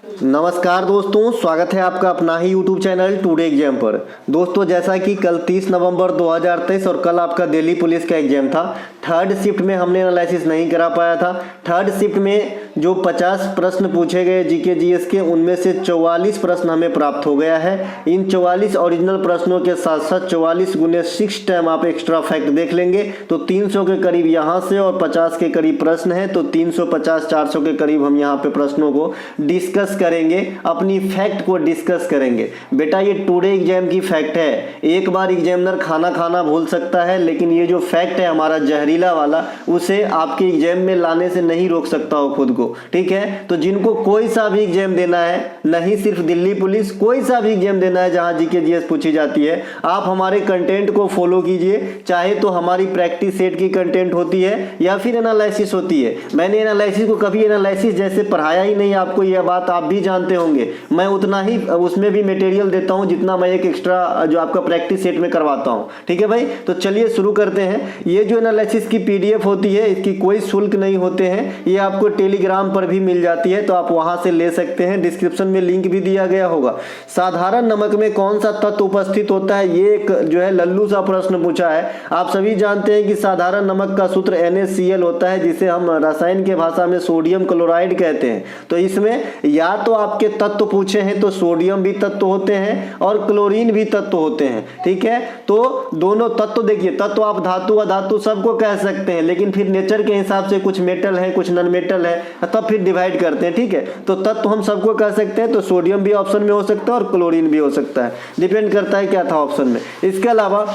नमस्कार दोस्तों, स्वागत है आपका अपना ही YouTube चैनल टुडे एग्जाम पर। दोस्तों, जैसा कि कल 30 नवंबर 2023 और कल आपका दिल्ली पुलिस का एग्जाम था। थर्ड शिफ्ट में हमने एनालिसिस नहीं करा पाया था। थर्ड शिफ्ट में जो 50 प्रश्न पूछे गए जीके जीएस के, उनमें से 44 प्रश्न हमें प्राप्त हो गया है। इन 44 ओरिजिनल प्रश्नों के साथ साथ 44 गुने 6 टाइम आप एक्स्ट्रा फैक्ट देख लेंगे तो 300 के करीब यहाँ से और 50 के करीब प्रश्न है, तो 350-400 के करीब हम यहाँ पे प्रश्नों को डिस्कस करेंगे, अपनी फैक्ट को डिस्कस करेंगे। बेटा, ये टुडे एग्जाम की फैक्ट है। एक बार एग्जामिनर खाना भूल सकता है, लेकिन ये जो फैक्ट है हमारा जहरीला वाला, उसे आपके एग्जाम में लाने से नहीं रोक सकता हो खुद को। ठीक है, तो जिनको कोई सा भी एग्जाम देना है, नहीं सिर्फ दिल्ली पुलिस, कोई सा भी एग्जाम देना है जहां जीके जीएस पूछी जाती है, आप हमारे कंटेंट को फॉलो कीजिए। चाहे तो हमारी प्रैक्टिस सेट की कंटेंट होती है या फिर एनालिसिस होती है। मैंने एनालिसिस को कभी एनालिसिस जैसे पढ़ाया ही नहीं आपको, यह बात आप भी जानते होंगे। मैं उतना ही उसमें भी मटेरियल देता हूं जितना मैं एक एक्स्ट्रा जो आपका प्रैक्टिस सेट में करवाता हूं। ठीक है भाई, तो चलिए शुरू करते हैं। ये जो एनालिसिस की पीडीएफ होती है, इसकी कोई शुल्क नहीं होते हैं, ये आपको टेलीग्राम पर भी मिल जाती है, तो आप वहां से ले सकते हैं। डिस्क्रिप्शन में लिंक भी दिया गया होगा। साधारण नमक में कौन सा तत्व उपस्थित होता है, ये एक जो है लल्लू सा प्रश्न पूछा है। आप सभी जानते हैं कि साधारण नमक का सूत्र NaCl होता है, जिसे हम रसायन के भाषा में सोडियम क्लोराइड कहते हैं। तो इसमें या तो आपके तत्व पूछे हैं तो सोडियम भी तत्व होते हैं और क्लोरीन भी तत्व होते हैं। ठीक है, तो दोनों तत्व देखिए, तत्व आप धातु अधातु सबको कह सकते हैं, लेकिन फिर नेचर के हिसाब से कुछ मेटल है कुछ नॉन मेटल है, तब फिर डिवाइड करते हैं। ठीक है, तो तत्व हम सबको कह सकते हैं, तो सोडियम भी ऑप्शन में हो सकता है और क्लोरीन भी हो सकता है, डिपेंड करता है क्या था ऑप्शन में। इसके अलावा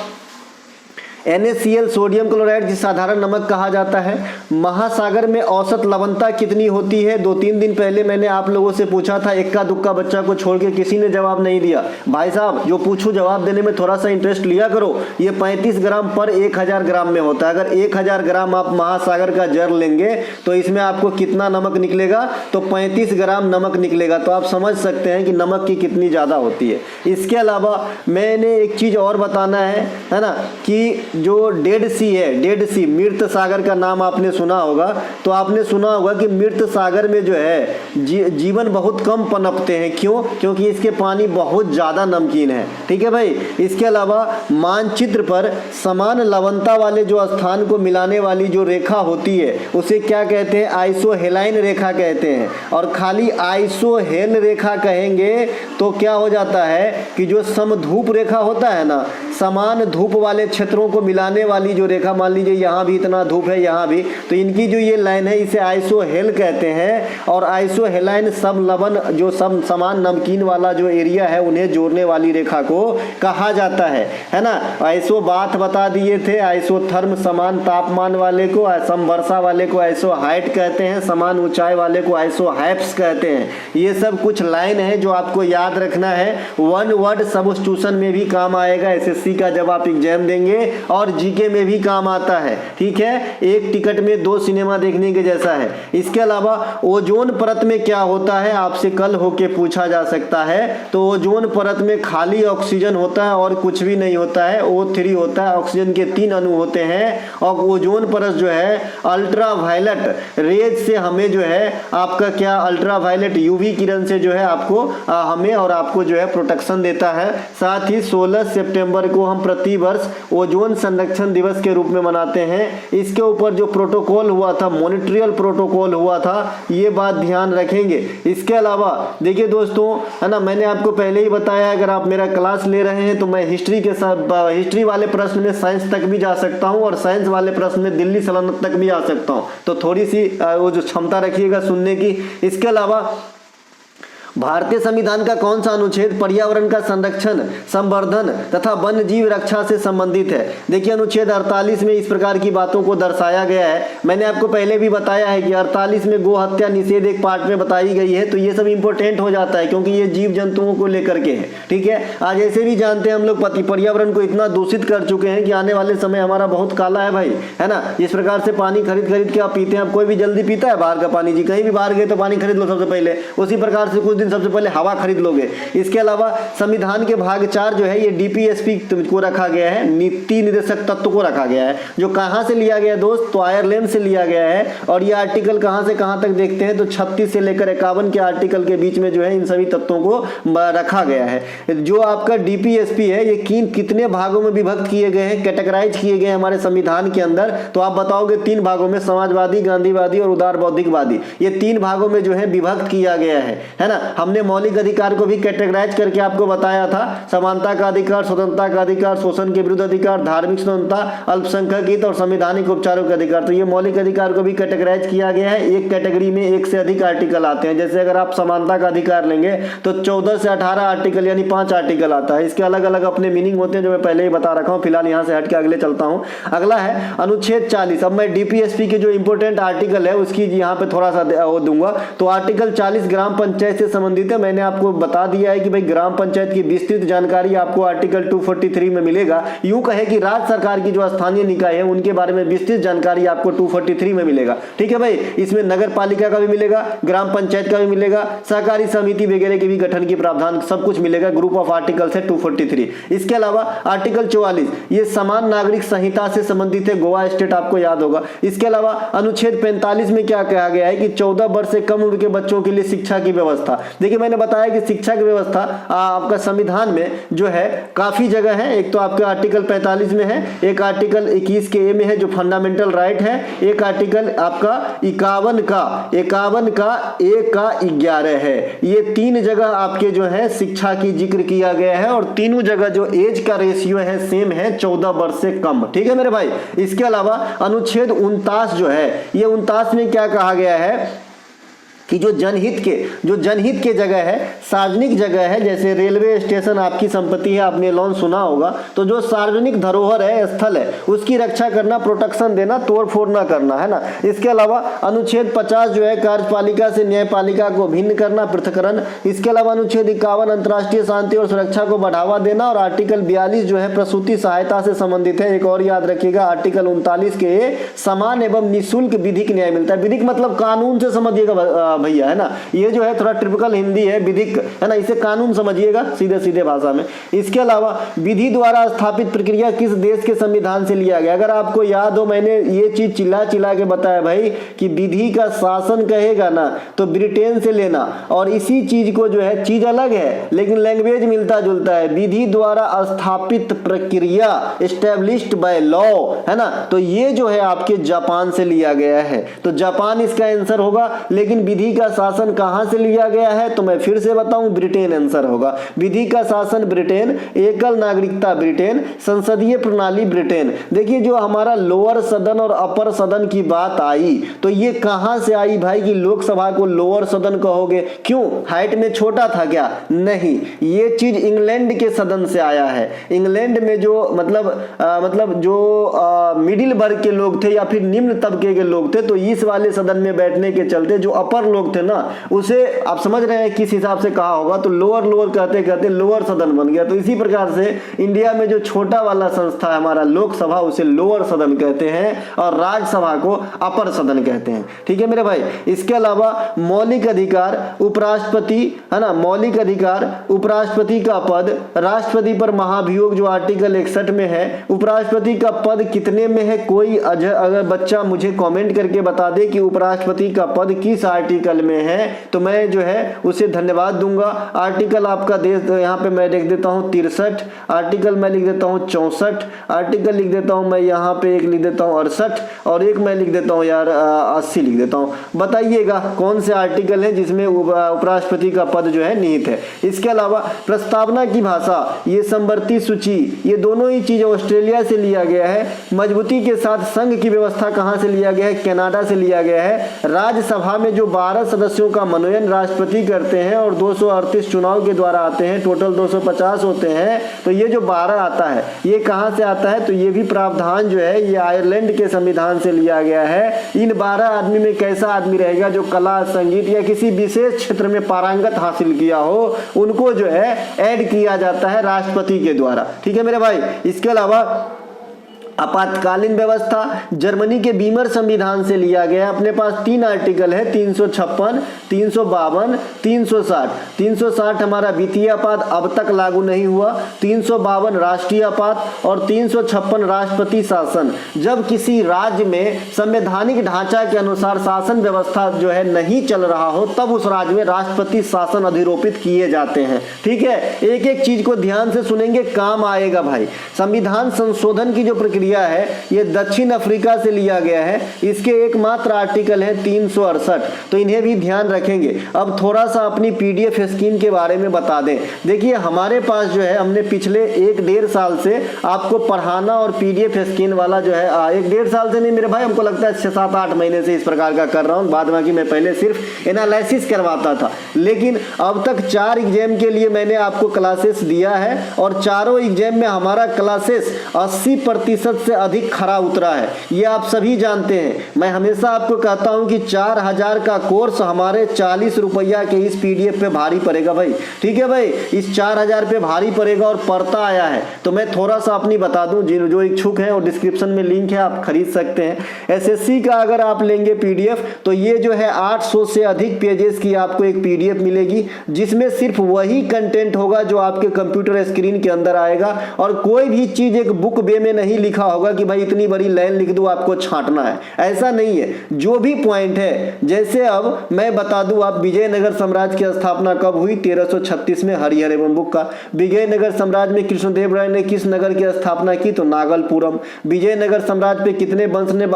NaCl सोडियम क्लोराइड जिसे साधारण नमक कहा जाता है। महासागर में औसत लवणता कितनी होती है? 2-3 दिन पहले मैंने आप लोगों से पूछा था, इक्का दुक्का बच्चा को छोड़ के किसी ने जवाब नहीं दिया। भाई साहब, जो पूछूं जवाब देने में थोड़ा सा इंटरेस्ट लिया करो। ये 35 ग्राम पर 1000 ग्राम में होता है। अगर 1000 ग्राम आप महासागर का जल लेंगे तो इसमें आपको कितना नमक निकलेगा? तो 35 ग्राम नमक निकलेगा। तो आप समझ सकते हैं कि नमक की कितनी ज़्यादा होती है। इसके अलावा मैंने एक चीज़ और बताना है ना, कि जो डेड सी है, डेड सी मृत सागर का नाम आपने सुना होगा। तो आपने सुना होगा कि मृत सागर में जो है जीवन बहुत कम पनपते हैं। क्यों? क्योंकि इसके पानी बहुत ज़्यादा नमकीन है। ठीक है भाई, इसके अलावा मानचित्र पर समान लवणता वाले जो स्थान को मिलाने वाली जो रेखा होती है उसे क्या कहते हैं? आइसोहेलाइन रेखा कहते हैं। और खाली आइसोहेल रेखा कहेंगे तो क्या हो जाता है कि जो समधूप रेखा होता है ना, समान धूप वाले क्षेत्रों को मिलाने वाली जो रेखा, मान लीजिए यहाँ भी इतना धूप है, यहाँ भी, तो इनकी जो ये लाइन है इसे आइसोहेल कहते हैं। और आइसोहेलाइन सब लवण जो सब समान नमकीन वाला जो एरिया है उन्हें जोड़ने वाली रेखा को कहा जाता है ना। आइसो बाथ बता दिए थे, आइसोथर्म समान तापमान वाले को, समवर्षा वाले को आइसो हाइट कहते हैं, समान ऊंचाई वाले को आइसो हाइप्स कहते हैं। ये सब कुछ लाइन है जो आपको याद रखना है। वन वर्ड सब्स्टिट्यूशन में भी काम आएगा, SSC का जब आप एग्जाम देंगे, और जीके में भी काम आता है। ठीक है, एक टिकट में 2 सिनेमा देखने के जैसा है। इसके अलावा ओजोन परत में क्या होता है, आपसे कल होके पूछा जा सकता है। तो ओजोन परत में खाली ऑक्सीजन होता है और कुछ भी नहीं होता है, O3 होता है। ऑक्सीजन के 3 अणु होते हैं। और ओजोन परत जो है अल्ट्रावायलेट रेज से हमें जो है आपका क्या, अल्ट्रावायलेट UV किरण से जो है आपको हमें और आपको जो है प्रोटेक्शन देता है। साथ ही 16 सितंबर को हम प्रतिवर्ष ओजोन संरक्षण दिवस के रूप में मनाते हैं। इसके ऊपर जो प्रोटोकॉल हुआ था, मॉनिट्रियल प्रोटोकॉल हुआ था, ये बात ध्यान रखेंगे। इसके अलावा देखिए दोस्तों, है ना, मैंने आपको पहले ही बताया, अगर आप मेरा क्लास ले रहे हैं तो मैं हिस्ट्री के साथ हिस्ट्री वाले प्रश्न में साइंस तक भी जा सकता हूं और साइंस वाले प्रश्न में दिल्ली सल्तनत तक भी आ सकता हूं। तो थोड़ी सी वो जो क्षमता रखिएगा सुनने की। इसके अलावा भारतीय संविधान का कौन सा अनुच्छेद पर्यावरण का संरक्षण, संवर्धन तथा वन्य जीव रक्षा से संबंधित है? देखिए, अनुच्छेद 48 में इस प्रकार की बातों को दर्शाया गया है। मैंने आपको पहले भी बताया है कि 48 में गो हत्या निषेध एक पार्ट में बताई गई है। तो ये सब इंपॉर्टेंट हो जाता है क्योंकि ये जीव जंतुओं को लेकर के है। ठीक है, आज ऐसे भी जानते हैं हम लोग पर्यावरण को इतना दूषित कर चुके हैं कि आने वाले समय हमारा बहुत काला है भाई, है ना। जिस प्रकार से पानी खरीद के आप पीते हैं, आप कोई भी जल्दी पीता है बाहर का पानी? जी, कहीं भी बाहर गए तो पानी खरीद लो सबसे पहले। उसी प्रकार से कुछ दिन सबसे पहले हवा खरीद लोगे। इसके अलावा संविधान के भाग 4 जो है ये डीपीएसपी को रखा गया है, नीति निर्देशक तत्व को रखा गया है, जो कहाँ से लिया गया दोस्त, तो आयरलैंड से लिया गया है। और ये आर्टिकल कहाँ से कहाँ तक देखते हैं तो 36 से लेकर 51 के आर्टिकल के बीच में जो है इन सभी तत्वों को रखा गया है। जो आपका डीपीएसपी है ये कितने भागों में विभक्त किए गए हैं, कैटेगराइज किए गए हैं हमारे संविधान के अंदर, तो आप बताओगे 3 भागों में, समाजवादी, गांधीवादी और उदार बौद्धिकवादी, ये 3 भागों में जो है विभक्त किया गया है ना। हमने मौलिक अधिकार को भी कैटेगराइज करके आपको बताया था, समानता का अधिकार, स्वतंत्रता का अधिकार, शोषण के विरुद्ध अधिकार, धार्मिक स्वतंत्रता, अल्पसंख्यक हित और संवैधानिक उपचारों का अधिकार। तो ये मौलिक अधिकार को भी कैटेगराइज किया गया है। एक कैटेगरी में एक से अधिक आर्टिकल आते हैं। जैसे अगर आप समानता का अधिकार लेंगे तो 14 से 18 आर्टिकल यानी 5 आर्टिकल आता है। इसके अलग अलग अपने मीनिंग होते हैं जो मैं पहले ही बता रखा हूं। फिलहाल यहां से हट के अगले चलता हूं। अगला है अनुच्छेद 40। अब मैं डीपीएसपी के जो इंपोर्टेंट आर्टिकल है उसकी यहां पे थोड़ा सा वो दूंगा। तो आर्टिकल 40 ग्राम पंचायत से संबंधित है। मैंने आपको बता दिया है कि भाई ग्राम पंचायत की विस्तृत जानकारी आपको आर्टिकल 243 में मिलेगा। यूं कहे कि राज्य सरकार की जो स्थानीय निकाय है उनके बारे में विस्तृत जानकारी आपको 243 में मिलेगा। ठीक है भाई, इसमें नगर पालिका का भी मिलेगा, ग्राम पंचायत का भी मिलेगा, सहकारी समिति वगैरह के भी गठन की प्रावधान सब कुछ मिलेगा। ग्रुप ऑफ आर्टिकल्स है 243। इसके अलावा आर्टिकल 44 ये समान नागरिक संहिता से संबंधित है, गोवा स्टेट आपको याद होगा। इसके अलावा अनुच्छेद 45 में क्या कहा गया है कि 14 वर्ष से कम उम्र के बच्चों के लिए शिक्षा की व्यवस्था। देखिए मैंने बताया कि शिक्षा की व्यवस्था आपका संविधान में जो है काफी जगह है। एक तो आपका आर्टिकल 45 में है, एक आर्टिकल 21 के ए में है जो फंडामेंटल राइट है, एक आर्टिकल आपका 51 का ए का 11 है। ये 3 जगह आपके जो है शिक्षा की जिक्र किया गया है और तीनों जगह जो एज का रेशियो है सेम है, 14 वर्ष से कम। ठीक है मेरे भाई। इसके अलावा अनुच्छेद 49 जो है, ये 49 में क्या कहा गया है कि जो जनहित के जगह है, सार्वजनिक जगह है, जैसे रेलवे स्टेशन आपकी संपत्ति है, आपने लॉन सुना होगा, तो जो सार्वजनिक धरोहर है, स्थल है, उसकी रक्षा करना, प्रोटेक्शन देना, तोड़ फोड़ ना करना, है ना। इसके अलावा अनुच्छेद 50 जो है कार्यपालिका से न्यायपालिका को भिन्न करना, पृथककरण। इसके अलावा अनुच्छेद 51 अंतर्राष्ट्रीय शांति और सुरक्षा को बढ़ावा देना और आर्टिकल 42 जो है प्रसूति सहायता से संबंधित है। एक और याद रखिएगा आर्टिकल 39 के समान एवं निःशुल्क विधिक न्याय मिलता है। विधिक मतलब कानून से समझिएगा भैया, है ना। ये जो है थोड़ा ट्रिपिकल हिंदी है, विधिक, है ना, इसे कानून समझिएगा सीधे सीधे भाषा में। इसके अलावा विधि द्वारा स्थापित प्रक्रिया किस देश के संविधान से लिया गया। अगर आपको याद हो मैंने ये चीज चिल्ला के बताया भाई कि विधि का शासन कहेगा ना तो ब्रिटेन से लेना, और इसी चीज को जो है, चीज अलग है लेकिन लैंग्वेज मिलता जुलता है। विधि द्वारा स्थापित प्रक्रिया, एस्टेब्लिश्ड बाय लॉ, है ना, तो ये जो है आपके जापान से लिया गया है। तो जापान इसका आंसर होगा। लेकिन विधि का शासन कहां से लिया गया है तो मैं फिर से बताऊं, ब्रिटेन आंसर होगा। विधि का शासन ब्रिटेन, एकल नागरिकता ब्रिटेन, संसदीय प्रणाली ब्रिटेन। देखिए जो हमारा लोअर सदन और अपर सदन की बात आई तो ये कहां से आई भाई कि लोकसभा को लोअर सदन कहोगे, क्यों, हाइट में छोटा था क्या? नहीं, ये चीज इंग्लैंड के सदन से आया है। इंग्लैंड में जो मतलब जो मिडिल वर्ग के लोग थे या फिर निम्न तबके के लोग थे, तो इस वाले सदन में बैठने के चलते जो अपर लोग थे ना, उसे आप समझ रहे हैं किस हिसाब से कहा होगा, तो लोअर कहते कहते लोअर सदन बन गया। तो इसी प्रकार से इंडिया में जो छोटा वाला संस्था है हमारा लोकसभा, उसे लोअर सदन कहते हैं और राज्यसभा को अपर सदन कहते हैं। ठीक है मेरे भाई। इसके अलावा मौलिक अधिकार, उपराष्ट्रपति, है ना, मौलिक अधिकार, उपराष्ट्रपति का पद, राष्ट्रपति पर महाभियोग जो आर्टिकल 61 में है, उपराष्ट्रपति का पद कितने में है, कोई अगर बच्चा मुझे कमेंट करके बता दे कि उपराष्ट्रपति का पद किस आर्टिकल में है तो मैं जो है उसे धन्यवाद दूंगा। आर्टिकल आपका यहाँ पे मैं लिख देता हूँ 63, आर्टिकल मैं लिख देता हूँ 64, आर्टिकल लिख देता हूँ मैं यहाँ पे एक लिख देता हूँ 68 और एक मैं लिख देता हूँ यार 80 लिख देता हूँ। बताइएगा कौन से आर्टिकल है जिसमें उपराष्ट्रपति का पद जो है निहित है। इसके अलावा प्रस्तावना की भाषा, ये संवर्ती सूची, ये दोनों ही चीज ऑस्ट्रेलिया से लिया गया है। मजबूती के साथ संघ की व्यवस्था कहाँ से लिया गया है, कनाडा से लिया गया है। राज्यसभा में जो 12 सदस्यों का मनोनयन राष्ट्रपति करते हैं और 238 चुनाव के द्वारा आते हैं, टोटल 250 होते हैं, तो ये जो 12 आता है ये कहाँ से आता है, तो ये भी प्रावधान जो है ये आयरलैंड के संविधान से लिया गया है। इन 12 आदमी में कैसा आदमी रहेगा जो कला, संगीत या किसी विशेष क्षेत्र में पारंगत हासिल किया हो, उनको जो है ऐड किया जाता है राष्ट्रपति के द्वारा। ठीक है मेरे भाई। इसके अलावा आपातकालीन व्यवस्था जर्मनी के बीमर संविधान से लिया गया। अपने पास 3 आर्टिकल है, 356, 352, 360। 360 हमारा वित्तीय आपात अब तक लागू नहीं हुआ, 352 राष्ट्रीय आपात और 356 राष्ट्रपति शासन। जब किसी राज्य में संवैधानिक ढांचा के अनुसार शासन व्यवस्था जो है नहीं चल रहा हो, तब उस राज्य में राष्ट्रपति शासन अधिरोपित किए जाते हैं। ठीक है, एक एक चीज को ध्यान से सुनेंगे, काम आएगा भाई। संविधान संशोधन की जो प्रक्रिया है ये दक्षिण अफ्रीका से लिया गया है। इसके एकमात्र आर्टिकल है 368, तो इन्हें भी ध्यान रखेंगे। अब थोड़ा सा अपनी पीडीएफ स्कीम के बारे में बता दें। देखिए हमारे पास जो है, हमने पिछले 1-1.5 साल से आपको पढ़ाना और पीडीएफ स्कीम वाला जो है 1-1.5 साल से नहीं मेरे भाई, हमको लगता है 6-7-8 महीने से इस प्रकार का कर रहा हूँ। बाद बाकी मैं पहले सिर्फ एनालिसिस करवाता था, लेकिन अब तक 4 एग्जाम के लिए मैंने आपको क्लासेस दिया है और चारों एग्जाम में हमारा क्लासेस 80% से अधिक खरा उतरा है। ये आप सभी जानते हैं। मैं हमेशा आपको कहता हूं कि 4000 का कोर्स हमारे 40 रुपया के इस पीडीएफ पे भारी पड़ेगा भाई। ठीक है भाई, इस 4000 पे भारी पड़ेगा और पड़ता आया है। तो मैं थोड़ा सा अपनी बता दूं, जो इच्छुक हैं और डिस्क्रिप्शन में लिंक है, आप खरीद सकते हैं। एसएससी का अगर आप लेंगे पीडीएफ तो ये जो है 800 से अधिक पेजेस की आपको एक पीडीएफ मिलेगी, जिसमें सिर्फ वही कंटेंट होगा जो आपके कंप्यूटर स्क्रीन के अंदर आएगा और कोई भी चीज एक बुक वे में नहीं लिखा होगा कि भाई इतनी बड़ी लाइन लिख दो आपको छांटना है, ऐसा नहीं है। जो भी पॉइंट है, जैसे अब मैं बता दूं, आप विजयनगर साम्राज्य की स्थापना कब हुई? 1336 में हरिहर एवं बुक का। विजयनगर साम्राज्य में कृष्णदेव राय ने किस नगर की स्थापना की? तो नागलपुरम। विजयनगर साम्राज्य पे कितने वंश ने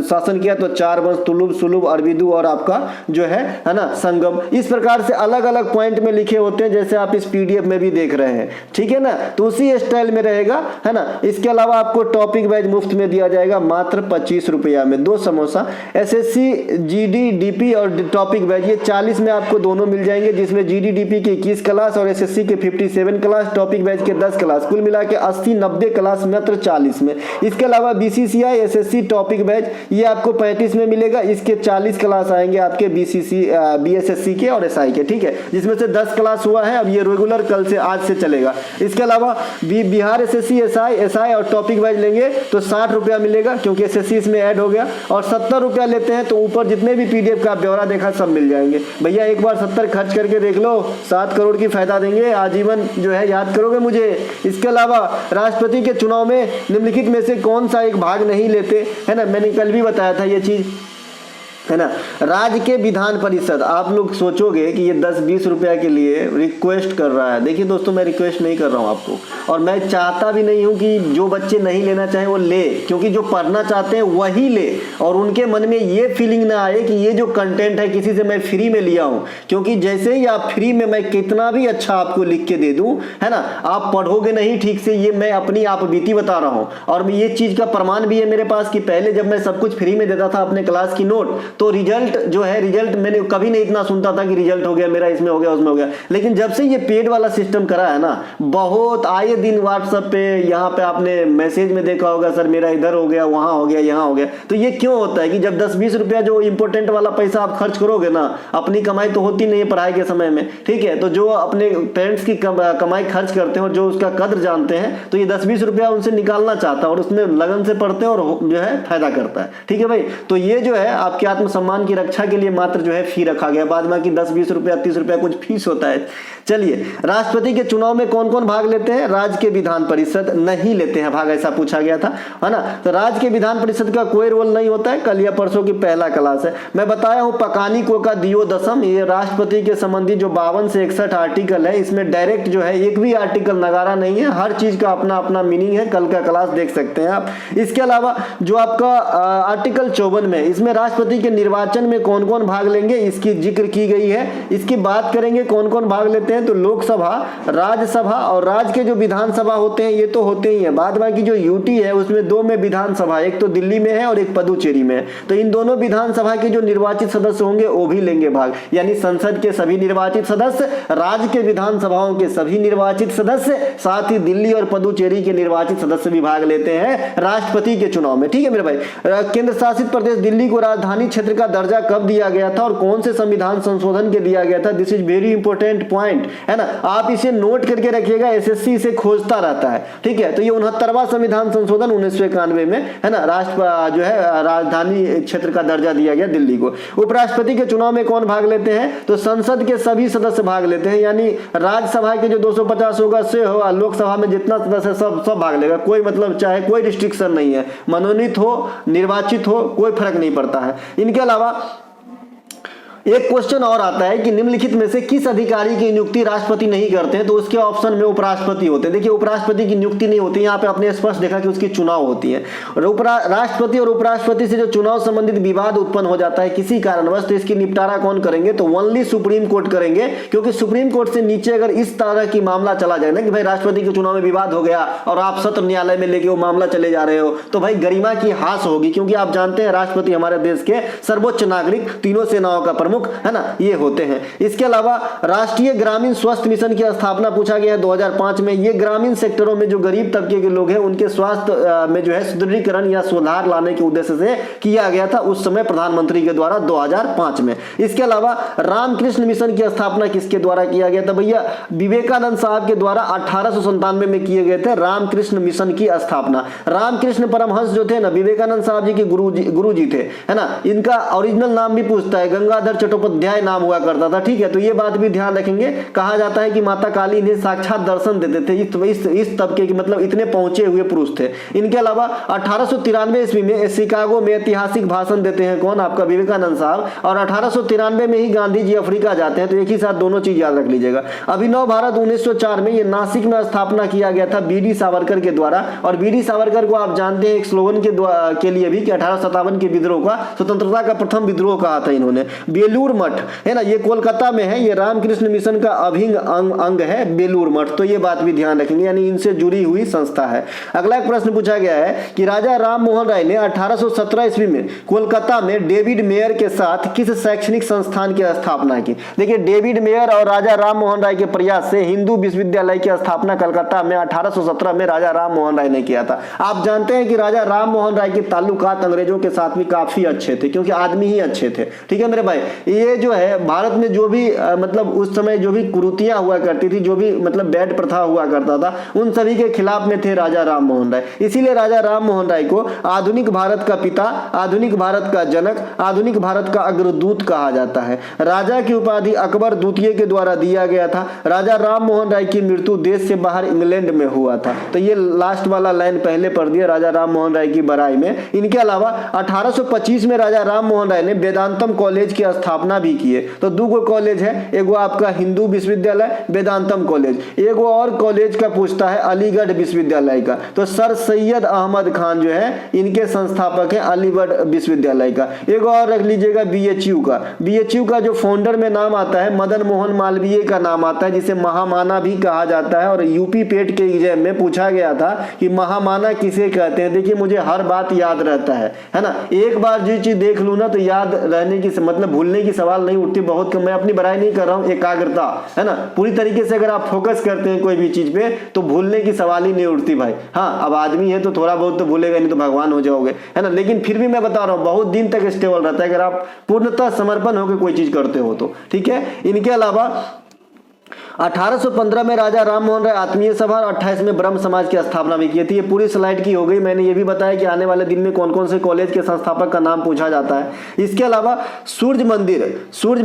शासन किया? तो 4 वंश, तुलुब, सुलुब, अरविदु और आपका जो है ना संगम। इस प्रकार से अलग अलग पॉइंट में लिखे होते हैं, जैसे आप इस पीडीएफ में भी देख रहे हैं। ठीक है ना, तो उसी स्टाइल में रहेगा, है ना। इसके अलावा आपको टॉपिक वाइज मुफ्त में दिया जाएगा मात्र 25 रुपया में 2 समोसा। एसएससी जीडी डीपी और टॉपिक वाइज ये 40 में आपको दोनों मिल जाएंगे, जिसमें जीडी डीपी के 21 क्लास और एसएससी के 57 क्लास, टॉपिक वाइज के 10 क्लास, कुल मिला के 80-90 क्लास मात्र 40 में। इसके अलावा बीसीसीआई एसएससी टॉपिक वाइज ये आपको 35 में मिलेगा। इसके 40 क्लास आएंगे आपके बीएसएससी के और एसआई के। ठीक है, जिसमें से 10 क्लास हुआ है, अब ये रेगुलर कल से आज से चलेगा। इसके अलावा बिहार एसएससी एसआई और टॉपिक वाइज लेंगे तो 60 रुपया मिलेगा, क्योंकि एसएससी इसमें ऐड हो गया। और 70 रुपया लेते हैं तो ऊपर जितने भी पीडीएफ का ब्यौरा देखा सब मिल जाएंगे। भैया एक बार 70 खर्च करके देख लो, 7 करोड़ की फायदा देंगे, आजीवन जो है याद करोगे मुझे। इसके अलावा राष्ट्रपति के चुनाव में निम्नलिखित में से कौन सा एक भाग नहीं लेते, है ना, मैंने कल भी बताया था ये चीज, है ना। राज्य के विधान परिषद, आप लोग सोचोगे कि ये 10-20 रुपया के लिए रिक्वेस्ट कर रहा है। देखिए दोस्तों, मैं रिक्वेस्ट नहीं कर रहा हूँ आपको, और मैं चाहता भी नहीं हूँ कि जो बच्चे नहीं लेना चाहें वो ले, क्योंकि जो पढ़ना चाहते हैं वही ले, और उनके मन में ये फीलिंग ना आए कि ये जो कंटेंट है किसी से मैं फ्री में लिया हूँ। क्योंकि जैसे ही आप फ्री में, मैं कितना भी अच्छा आपको लिख के दे दूँ, है ना, आप पढ़ोगे नहीं ठीक से, ये मैं अपनी आप बीती बता रहा हूँ। और ये चीज का प्रमाण भी है मेरे पास कि पहले जब मैं सब कुछ फ्री में देता था अपने क्लास की नोट, तो रिजल्ट जो है, रिजल्ट मैंने कभी नहीं इतना सुनता था कि रिजल्ट हो गया मेरा, इसमें हो गया, उसमें हो गया। लेकिन जब से ये पेड वाला सिस्टम करा है ना, बहुत आए दिन व्हाट्सएप पे, यहाँ पे आपने मैसेज में देखा होगा, सर मेरा इधर हो गया, वहां हो गया, यहाँ हो गया। तो ये क्यों होता है कि जब 10-20 रुपया जो इंपोर्टेंट वाला पैसा आप खर्च करोगे ना, अपनी कमाई तो होती नहीं है पढ़ाई के समय में, ठीक है, तो जो अपने पेरेंट्स की कमाई खर्च करते हैं और जो उसका कद्र जानते हैं, तो ये 10-20 रुपया उनसे निकालना चाहता है और उसमें लगन से पढ़ते हैं और जो है फायदा करता है। ठीक है भाई, तो ये जो है आपके आत्मसम्मान की रक्षा के लिए मात्र जो है फी रखा गया। बाद में कि 10-20 रुपया 30 रुपया कुछ फीस होता है। चलिए, राष्ट्रपति के चुनाव में कौन कौन भाग लेते हैं? राज्य के विधान परिषद नहीं लेते हैं भाग, ऐसा पूछा गया था, है ना। तो राज्य के विधान परिषद का कोई रोल नहीं होता है। कल या परसों की पहला क्लास है, मैं बताया हूं पकानी को का दियो दसम। ये राष्ट्रपति के संबंधी जो 52 से 61 आर्टिकल है, इसमें डायरेक्ट जो है एक भी आर्टिकल नगारा नहीं है, हर चीज का अपना अपना मीनिंग है। कल का क्लास देख सकते हैं आप। इसके अलावा जो आपका आर्टिकल 54 में, इसमें राष्ट्रपति के निर्वाचन में कौन कौन भाग लेंगे इसकी जिक्र की गई है। इसकी बात करेंगे कौन कौन भाग लेते हैं, तो लोकसभा, राज्यसभा और राज्य के जो विधानसभा होते हैं ये तो होते ही हैं। बाद बाकी जो यूटी है उसमें 2 में विधानसभा, एक तो दिल्ली में है और एक पदुचेरी में है। तो इन दोनों विधानसभा के जो निर्वाचित सदस्य होंगे वो भी लेंगे भाग, यानी संसद के सभी निर्वाचित सदस्य, राज्य के विधानसभाओं के सभी निर्वाचित सदस्य, साथ ही दिल्ली और पदुचेरी के निर्वाचित सदस्य भी भाग लेते हैं राष्ट्रपति के चुनाव में। ठीक है मेरे भाई। केंद्र शासित प्रदेश दिल्ली को राजधानी क्षेत्र क्षेत्र का दर्जा कब दिया गया था और कौन से संविधान संशोधन के दिया गया था? This is very important point, है ना। आप इसे नोट करके रखिएगा, एसएससी इसे खोजता रहता है, ठीक है। तो ये 69वां संविधान संशोधन 1991 में, है ना, जो है राजधानी क्षेत्र का दर्जा दिया गया दिल्ली को। उपराष्ट्रपति के चुनाव में कौन भाग लेते हैं? तो संसद के सभी सदस्य भाग लेते हैं, यानी राज्यसभा के जो 250 होगा से होगा, लोकसभा में जितना सदस्य सब भाग लेगा, कोई मतलब चाहे कोई रिस्ट्रिक्शन नहीं है, मनोनीत हो निर्वाचित हो कोई फर्क नहीं पड़ता है। इनके अलावा एक क्वेश्चन और आता है कि निम्नलिखित में से किस अधिकारी की नियुक्ति राष्ट्रपति नहीं करते हैं? तो उसके ऑप्शन में उपराष्ट्रपति होते हैं। देखिए उपराष्ट्रपति की नियुक्ति नहीं होती, यहाँ पे आपने स्पष्ट देखा कि उसकी चुनाव होती है। और राष्ट्रपति और उपराष्ट्रपति से जो चुनाव संबंधित विवाद उत्पन्न हो जाता है किसी कारणवश, तो इसकी निपटारा कौन करेंगे? तो ओनली सुप्रीम कोर्ट करेंगे, क्योंकि सुप्रीम कोर्ट से नीचे अगर इस तरह की मामला चला जाए ना कि भाई राष्ट्रपति के चुनाव में विवाद हो गया और आप सत्र न्यायालय में लेके वो मामला चले जा रहे हो, तो भाई गरिमा की हास होगी, क्योंकि आप जानते हैं राष्ट्रपति हमारे देश के सर्वोच्च नागरिक, तीनों सेनाओं का प्रमुख, है ना, ये होते हैं। इसके अलावा राष्ट्रीय ग्रामीण स्वास्थ्य मिशन की स्थापना पूछा गया है 2005 में। ये ग्रामीण सेक्टरों में जो गरीब तबके के लोग हैं उनके स्वास्थ्य में जो है सुदृढ़ीकरण या सुधार लाने के उद्देश्य से किया गया था, उस समय प्रधानमंत्री के द्वारा 2005 में। इसके अलावा रामकृष्ण मिशन की स्थापना किसके द्वारा किया गया था? भैया विवेकानंद साहब के द्वारा 1897 में किए गए थे रामकृष्ण मिशन की स्थापना। रामकृष्ण परमहंस जो थे ना, विवेकानंद साहब जी के गुरु जी थे, है ना। इनका ओरिजिनल नाम भी पूछता है, गंगाधर चट्टोपाध्याय नाम हुआ करता था, ठीक है। तो ये बात भी ध्यान रखेंगे। कहा जाता है कि माता काली इन्हें साक्षात दर्शन देते थे, इस तबके के मतलब इतने पहुंचे हुए पुरुष थे। इनके अलावा 1893 ईस्वी में शिकागो में ऐतिहासिक भाषण देते हैं कौन? आपका विवेकानंद साहब। और 1893 में ही गांधी जी अफ्रीका जाते हैं, तो एक ही साथ दोनों चीज याद रख लीजिएगा। अभिनव भारत 1904 में ये नासिक में स्थापना किया गया था बीडी सावरकर के द्वारा। और बीडी सावरकर को आप जानते हैं एक स्लोगन के लिए भी कि 1857 के विद्रोह का, स्वतंत्रता का प्रथम विद्रोह कहा था इन्होंने। बेलूर मठ, है ना, ये कोलकाता में है, ये रामकृष्ण मिशन का अभिन्न अंग है बेलूर मठ, तो ये बात भी ध्यान रखेंगे, यानी इनसे जुड़ी हुई संस्था है। अगला एक प्रश्न पूछा गया है कि राजा राम मोहन राय ने 1817 ईस्वी में कोलकाता में डेविड मेयर के साथ किस शैक्षणिक संस्थान की स्थापना की? देखिए डेविड मेयर और राजा राम मोहन राय के प्रयास से हिंदू विश्वविद्यालय की स्थापना कलकत्ता में 1817 में राजा राम मोहन राय ने किया था। आप जानते हैं कि राजा राम मोहन राय के ताल्लुकात अंग्रेजों के साथ भी काफी अच्छे थे, क्योंकि आदमी ही अच्छे थे, ठीक है मेरे भाई। ये जो है भारत में जो भी मतलब उस समय जो भी कुरीतियां हुआ करती थी, जो भी मतलब बैड प्रथा हुआ करता था, उन सभी के खिलाफ में थे राजा राम मोहन राय। इसीलिए राजा राम मोहन राय को आधुनिक भारत का पिता, आधुनिक भारत का जनक, आधुनिक भारत का अग्रदूत कहा जाता है। राजा की उपाधि अकबर द्वितीय के द्वारा दिया गया था। राजा राम मोहन राय की मृत्यु देश से बाहर इंग्लैंड में हुआ था। तो ये लास्ट वाला लाइन पहले पढ़ दिया राजा राम मोहन राय की बड़ाई में। इनके अलावा 1825 में राजा राम मोहन राय ने वेदांतम कॉलेज की स्थापना भी की है। तो दो कॉलेज है, एगो आपका हिंदू विश्वविद्यालय वेदांतम कॉलेज, एगो और कॉलेज का पूछता है अलीगढ़ विश्वविद्यालय का। तो सर सैयद अहमद खान जो है इनके संस्थापक है अलीगढ़ विश्वविद्यालय का। एगो और रख लीजिएगा बीएचयू का। बीएचयू का जो फाउंडर में नाम आता है मदन मोहन मालवीय का नाम आता है, जिसे महामाना भी कहा जाता है। और यूपी पेट के एग्जाम में पूछा गया था कि महामाना किसे कहते हैं। देखिए मुझे हर बात याद रहता है ना। एक बार जो चीज देख लूँ ना तो याद रहने की मतलब भूलने की सवाल नहीं उठती। बहुत कम, मैं अपनी बड़ाई नहीं कर रहा हूँ, एकाग्रता, है ना, पूरी तरीके से अगर आप फोकस करते हैं कोई भी चीज पे तो भूलने की सवाल ही नहीं उठती भाई। हाँ अब आदमी है तो थोड़ा बहुत तो भूलेगा, नहीं तो भगवान हो जाओगे, है ना। लेकिन फिर भी मैं बता रहा हूँ बहुत दिन तक स्टेबल रहता है अगर आप पूर्णतः समर्पण होकर कोई चीज करते हो तो, ठीक है। इनके अलावा 1815 में राजा राम मोहन राय आत्मीय सभा और 28 में ब्रह्म समाज की स्थापना भी की थी। ये पूरी स्लाइड की हो गई। मैंने ये भी बताया कि आने वाले दिन में कौन कौन से कॉलेज के संस्थापक का नाम पूछा जाता है। इसके अलावा सूर्य मंदिर,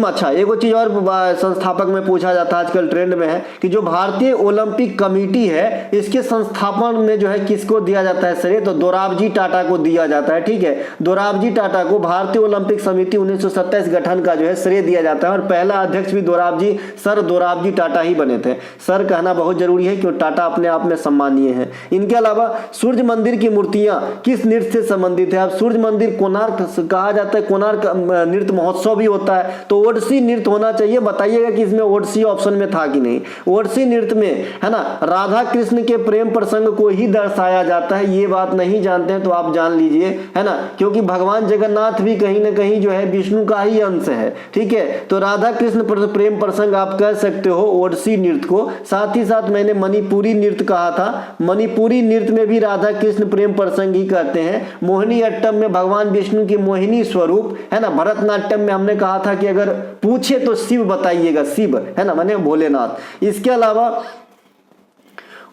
अच्छा एक चीज और संस्थापक में पूछा जाता है, आजकल ट्रेंड में है कि जो भारतीय ओलंपिक कमेटी है इसके संस्थापन में जो है किसको दिया जाता है श्रेय? तो दोराबजी टाटा को दिया जाता है, ठीक है। दोराबजी टाटा को भारतीय ओलंपिक समिति 1927 गठन का जो है श्रेय दिया जाता है। और पहला अध्यक्ष भी दोराबजी, सर दोराबजी टाटा ही बने थे। सर कहना बहुत जरूरी है क्योंकि टाटा अपने आप में सम्मानीय है। इनके अलावा सूर्य मंदिर की मूर्तियां किस नृत्य से संबंधित है? अब सूर्य मंदिर कोणार्क कहा जाता है, कोणार्क नृत्य महोत्सव भी होता है, तो ओडिसी नृत्य होना चाहिए। बताइएगा कि इसमें ओडिसी ऑप्शन में था कि नहीं। ओडिसी नृत्य में, है ना, राधा कृष्ण के प्रेम प्रसंग को ही दर्शाया जाता है। ये बात नहीं जानते हैं तो आप जान लीजिए, है ना, क्योंकि भगवान जगन्नाथ भी कहीं ना कहीं जो है विष्णु का ही अंश है, ठीक है। तो राधा कृष्ण प्रेम प्रसंग आप कह सकते हो ओडिसी नृत्य को। साथ ही साथ मैंने मणिपुरी नृत्य कहा था, मणिपुरी नृत्य में भी राधा कृष्ण प्रेम प्रसंग ही कहते हैं। मोहिनी अट्टम में भगवान विष्णु की मोहिनी स्वरूप है ना। भरतनाट्यम में हमने कहा था कि अगर पूछे तो शिव बताइएगा, शिव है ना, माने भोलेनाथ। इसके अलावा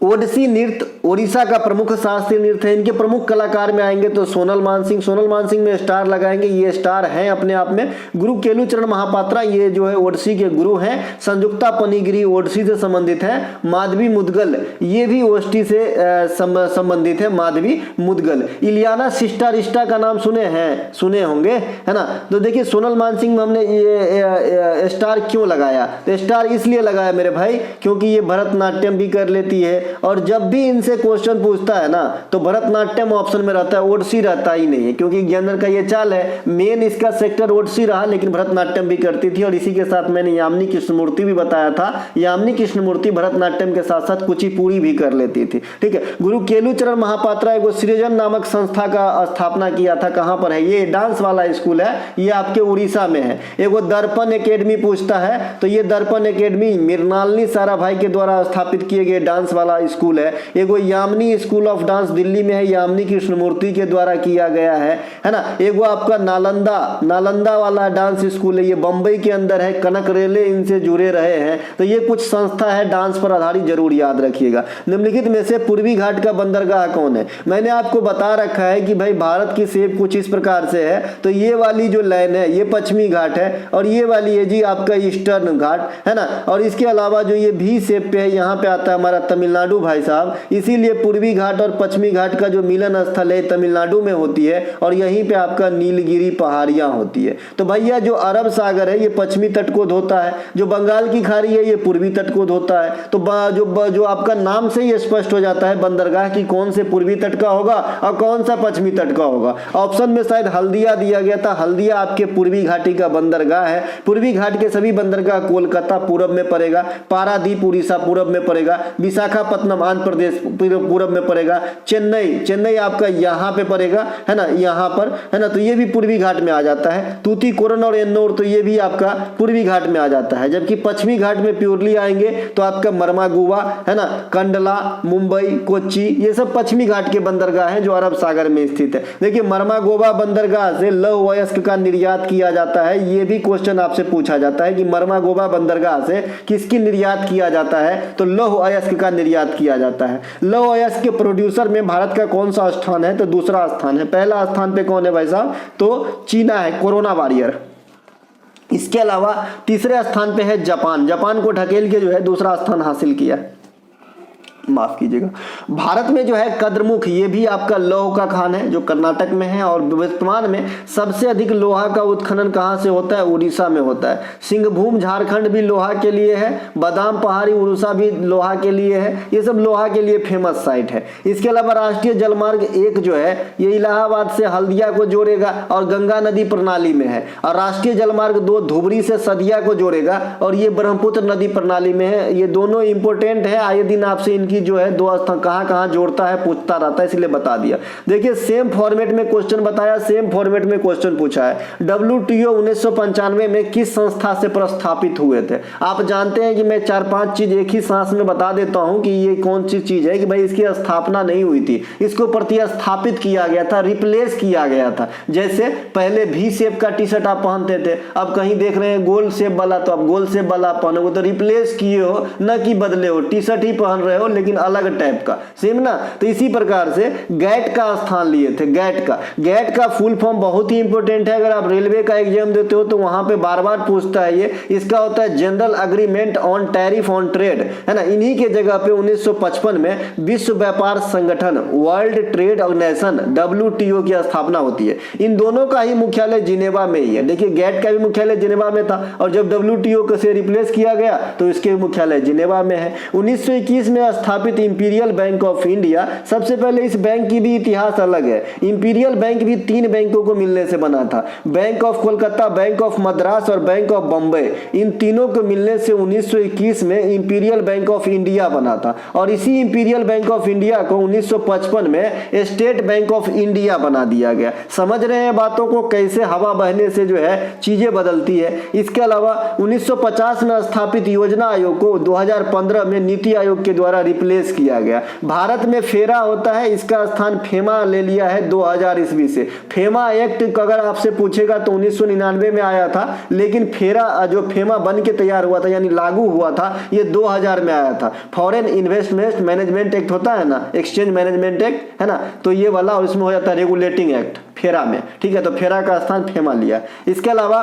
ओडिसी नृत्य ओडिशा का प्रमुख शास्त्रीय नृत्य है। इनके प्रमुख कलाकार में आएंगे तो सोनल मानसिंह, सोनल मानसिंह में स्टार लगाएंगे, ये स्टार हैं अपने आप में। गुरु केलुचरण महापात्रा ये जो है ओडिसी के गुरु हैं। संयुक्ता पनिगिरी ओडिसी से संबंधित है। माधवी मुदगल ये भी ओडिसी से संबंधित है, माधवी मुदगल। इलियाना सिस्टारिस्टा का नाम सुने होंगे है ना। तो देखिए सोनल मानसिंह में हमने ये स्टार क्यों लगाया, तो स्टार इसलिए लगाया मेरे भाई क्योंकि ये भरतनाट्यम भी कर लेती है, और जब भी इनसे क्वेश्चन पूछता है ना तो भरतनाट्यम ऑप्शन में रहता है, ओडिसी रहता ही नहीं है, क्योंकि जनरल का ये चाल है। मेन इसका सेक्टर ओडिसी रहा, लेकिन भरतनाट्यम भी करती थी। और इसी के साथ मैंने यामिनी कृष्णमूर्ति भी बताया था, यामिनी कृष्णमूर्ति भरतनाट्यम के साथ साथ कुचिपुड़ी भी कर लेती थी। ठीक है। गुरु केलुचरण महापात्रा एगो सृजन नामक संस्था का स्थापना किया था। कहां पर है ये? डांस वाला स्कूल है, ये आपके उड़ीसा में है। एगो दर्पण एकेडमी पूछता है तो ये दर्पण एकेडमी मृणालिनी साराभाई के द्वारा स्थापित किए गए डांस वाला स्कूल है। एगो Yamini school of dance Delhi में है, यामिनी कृष्णमूर्ति के द्वारा किया गया है ना। एगो आपका नालंदा वाला डांस स्कूल है, ये बंबई के अंदर है। कनक रेले इनसे जुड़े रहे हैं। तो ये कुछ संस्था है डांस पर आधारित, जरूर याद रखिएगा। निम्नलिखित में से पूर्वी घाट का बंदरगाह कौन है? मैंने आपको बता रखा है कि भाई भारत की शेप कुछ इस प्रकार से है। तो ये वाली जो लाइन है ये पश्चिमी घाट है, और ये वाली है जी आपका ईस्टर्न घाट है ना। और इसके अलावा जो ये भी शेप पे है यहाँ पे आता है हमारा तमिलनाडु भाई साहब। इसीलिए पूर्वी घाट और पश्चिमी घाट का जो मिलन स्थल है तमिलनाडु में होती है, और यहीं पे आपका नीलगिरी पहाड़ियां होती है। तो भैया जो अरब सागर है ये पश्चिमी तट को धोता है, जो बंगाल की खाड़ी है ये पूर्वी तट को धोता है। तो जो आपका नाम से ही स्पष्ट हो जाता है बंदरगाह की कौन से पूर्वी तट का होगा और कौन सा पश्चिमी तट का होगा। ऑप्शन में शायद हल्दिया दिया गया था, हल्दिया आपके पूर्वी घाटी का बंदरगाह है। पूर्वी घाट के सभी बंदरगाह कोलकाता पूरब में पड़ेगा, पारादीप उड़ीसा पूरब में पड़ेगा, विशाखापत्तनम आंध्र प्रदेश पूरब में पड़ेगा, चेन्नई आपका यहाँ पे पड़ेगा है ना, यहाँ पर है ना। तो ये भी पूर्वी घाट में आ जाता है। तूतीकोरन और एन्नौर तो ये भी आपका पूर्वी घाट में आ जाता है। जबकि पश्चिमी घाट में प्योरली आएंगे तो आपका मरमागुवा है ना, कंडला, मुंबई, कोच्चि, ये सब पश्चिमी घाट के बंदरगाह हैं जो अरब सागर में स्थित है। देखिए मरमागोवा बंदरगाह से लौह वयस्क का निर्यात किया जाता है। ये भी क्वेश्चन आपसे पूछा जाता है कि मरमागोवा बंदरगाह से किसकी निर्यात किया जाता है, तो लौह अयस्क का निर्यात किया जाता है। लौह अयस्क के प्रोड्यूसर में भारत का कौन सा स्थान है, तो दूसरा स्थान है। पहला स्थान पे कौन है भाई साहब, तो चीना है, कोरोना वॉरियर। इसके अलावा तीसरे स्थान पे है जापान, जापान को ढकेल के जो है दूसरा स्थान हासिल किया, माफ कीजिएगा। भारत में जो है कद्रमुख ये भी आपका लौह का खान है जो कर्नाटक में है, और वर्तमान में सबसे अधिक लोहा का उत्खनन कहां से होता है, उड़ीसा में होता है। सिंहभूम झारखंड भी लोहा के लिए है, बादाम पहाड़ी उड़ीसा भी लोहा के लिए है। ये सब लोहा के लिए फेमस साइट है। इसके अलावा राष्ट्रीय जलमार्ग 1 जो है ये इलाहाबाद से हल्दिया को जोड़ेगा और गंगा नदी प्रणाली में है, और राष्ट्रीय जलमार्ग 2 धुबरी से सदिया को जोड़ेगा और ये ब्रह्मपुत्र नदी प्रणाली में है। ये दोनों इंपोर्टेंट है, आए दिन आपसे इनकी जो है दो स्थान कहां जोड़ता है पूछता रहता है, इसलिए बता दिया। देखिए सेम फॉर्मेट में क्वेश्चन बताया, सेम फॉर्मेट में क्वेश्चन पूछा है। WTO 1995 में किस संस्था से प्रस्थापित हुए थे? आप जानते हैं कि मैं 4-5 चीज एक ही सांस में बता देता हूं कि ये कौन सी चीज है, कि भाई इसकी स्थापना नहीं हुई थी, इसको प्रतिस्थापित किया गया था, रिप्लेस किया गया था। जैसे पहले भी शेप का टी शर्ट आप पहनते थे, अब कहीं देख रहे हैं गोल शेप वाला, तो आप गोल शेप वाला पहनोगे, तो रिप्लेस किए हो न कि बदले हो। टी शर्ट ही पहन रहे हो लेकिन अलग टाइप का, सेम ना। तो इसी प्रकार से गैट का स्थान लिए थे। गैट का फुल फॉर्म बहुत ही इंपॉर्टेंट है, अगर आप रेलवे का एग्जाम देते हो तो वहां पे बार बार पूछता है ये। इसका होता है general agreement on tariff on trade, है ना। इन्हीं के जगह पे 1955 में विश्व व्यापार संगठन वर्ल्ड ट्रेड ऑर्गेनाइजेशन WTO की स्थापना होती है। इन दोनों का ही मुख्यालय जिनेवा में ही है। देखिए गैट का भी मुख्यालय जिनेवा में था, और जब WTO से रिप्लेस किया गया तो इसके मुख्यालय जिनेवा में है। 1921 में स्थापित इंपीरियल बैंक ऑफ इंडिया, सबसे पहले इस बैंक की भी इतिहास अलग है। इंपीरियल बैंक भी 3 बैंकों को मिलने से बना था, bank of Kolkata, bank of Madras और बैंक ऑफ बम्बई। इन तीनों को मिलने से 1921 में इंपीरियल बैंक ऑफ इंडिया बना था और इसी इंपीरियल बैंक ऑफ इंडिया को 1955 में स्टेट बैंक ऑफ इंडिया बना दिया गया। समझ रहे हैं बातों को, कैसे हवा बहने से जो है चीजें बदलती है। इसके अलावा 1950 में स्थापित योजना आयोग को 2015 में नीति आयोग के द्वारा रिप्लेस किया गया। भारत में फेरा होता है, इसका स्थान फेमा ले लिया है 2000 ईस्वी से। फेमा एक्ट अगर आपसे पूछेगा तो 1999 में आया था, लेकिन फेरा जो फेमा बन के तैयार हुआ था यानी लागू हुआ था ये 2000 में आया था। फॉरेन इन्वेस्टमेंट मैनेजमेंट एक्ट होता है ना, एक्सचेंज मैनेजमेंट एक्ट है ना, तो ये वाला, और इसमें हो जाता है रेगुलेटिंग एक्ट फेरा में, ठीक है। तो फेरा का स्थान फेमा लिया। इसके अलावा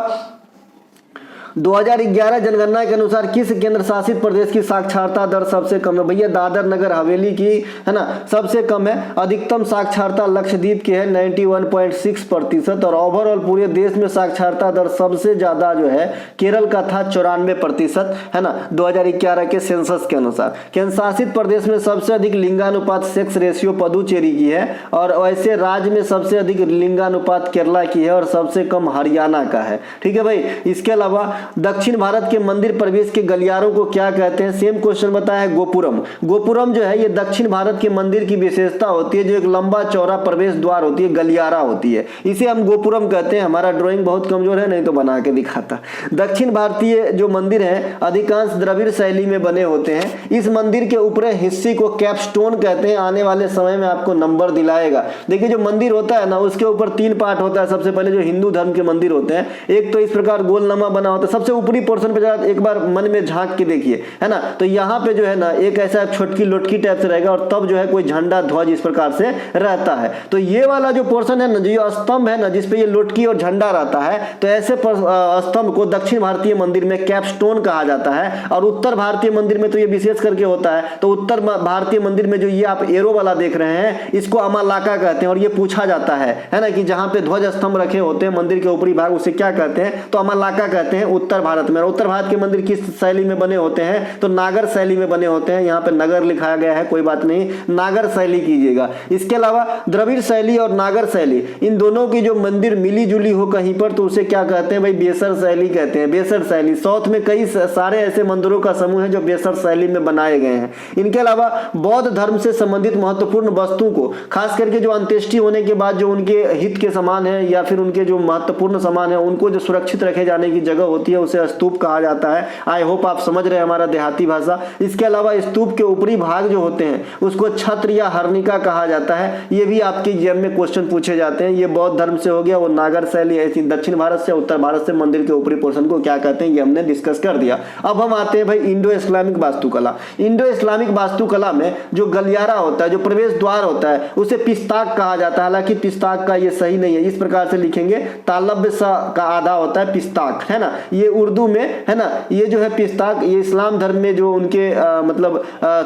2011 जनगणना के अनुसार किस केंद्र शासित प्रदेश की साक्षरता दर सबसे कम है? भैया दादर नगर हवेली की है ना सबसे कम है। अधिकतम साक्षरता लक्षद्वीप की है 91.6% और ओवरऑल पूरे देश में साक्षरता दर सबसे ज्यादा जो है केरल का था 94% है ना 2011 के सेंसस के अनुसार। केंद्र शासित प्रदेश में सबसे अधिक लिंगानुपात सेक्स रेशियो पुदुचेरी की है और वैसे राज्य में सबसे अधिक लिंगानुपात केरला की है और सबसे कम हरियाणा का है, ठीक है भाई। इसके अलावा दक्षिण भारत के मंदिर प्रवेश के गलियारों को क्या कहते हैं? सेम क्वेश्चन बताया है, गोपुरम। गोपुरम जो है ये दक्षिण भारत के मंदिर की विशेषता होती है, जो एक लंबा चौड़ा प्रवेश द्वार होती है, गलियारा होती है, इसे हम गोपुरम कहते हैं। हमारा ड्राइंग बहुत कमजोर है, नहीं तो बना के दिखाता। दक्षिण भारतीय जो मंदिर है अधिकांश द्रविड़ शैली में बने होते हैं। इस मंदिर के ऊपरी हिस्से को कैपस्टोन कहते हैं। आने वाले समय में आपको नंबर दिलाएगा। देखिए जो मंदिर होता है ना उसके ऊपर 3 पार्ट होता है। सबसे पहले जो हिंदू धर्म के मंदिर होते हैं, एक तो इस प्रकार गोलनमा बना होता है, सबसे ऊपरी पोर्शन पे जरा एक बार मन में झांक के देखिए, है ना, तो यहाँ पे जो है ना एक ऐसा छोटकी लोटकी टाइप से रहेगा और तब जो है कोई झंडा ध्वज इस प्रकार से रहता है। तो ये वाला जो पोर्शन है ना, जो स्तंभ है ना जिसपे ये लोटकी और झंडा रहता है, तो ऐसे स्तंभ को दक्षिण भारतीय मंदिर में कैपस्टोन कहा जाता है। और उत्तर भारतीय मंदिर में तो ये विशेष करके होता है। तो उत्तर भारतीय मंदिर में जो ये आप एरो वाला देख रहे हैं इसको अमालाका कहते हैं। और ये पूछा जाता है ना कि जहां पे ध्वज स्तंभ रखे होते हैं मंदिर के ऊपरी भाग, उसे क्या कहते हैं? तो अमालाका कहते हैं उत्तर भारत में। उत्तर भारत के मंदिर किस शैली में बने होते हैं? तो नागर शैली में बने होते हैं। यहाँ पे नगर लिखाया गया है, कोई बात नहीं, नागर शैली कीजिएगा। इसके अलावा द्रविड़ शैली और नागर शैली इन दोनों की जो मंदिर मिली जुली हो कहीं पर तो उसे क्या कहते हैं भाई? बेसर शैली कहते हैं। बेसर शैली साउथ में कई सारे ऐसे मंदिरों का समूह है जो बेसर शैली में बनाए गए हैं। इनके अलावा बौद्ध धर्म से संबंधित महत्वपूर्ण वस्तुओं को, खास करके जो अंत्येष्टि होने के बाद जो उनके हित के समान है या फिर उनके जो महत्वपूर्ण सामान है उनको जो सुरक्षित रखे जाने की जगह होती है उसे स्तूप कहा जाता है। आई होप आप समझ रहे हैं हमारा देहाती भाषा। इसके अलावा स्तूप के ऊपरी भाग जो होते हैं उसको छत्र या हर्निका कहा जाता है। ये भी आपके एग्जाम में क्वेश्चन पूछे जाते हैं। ये बौद्ध धर्म से हो गया, वो नागर शैली ऐसी दक्षिण भारत से उत्तर भारत से मंदिर के ऊपरी पोर्शन को क्या कहते हैं ये हमने डिस्कस कर दिया। अब हम आते हैं भाई इंडो इस्लामिक वास्तुकला। इंडो इस्लामिक वास्तुकला में जो गलियारा होता है, जो प्रवेश द्वार होता है, उसे पिस्ताक कहा जाता है। हालांकि पिस्ताक का ये सही नहीं है, इस प्रकार से लिखेंगे तालब्य सा का आधा होता है पिस्ताक, है ना। ये उर्दू में है ना, ये जो है पिस्ताक, ये इस्लाम धर्म में जो उनके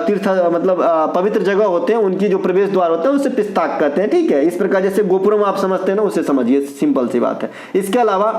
तीर्थ पवित्र जगह होते हैं उनकी जो प्रवेश द्वार होते हैं उसे पिस्ताक कहते हैं, ठीक है। इस प्रकार जैसे गोपुरम आप समझते हैं ना उसे समझिए, सिंपल सी बात है। इसके अलावा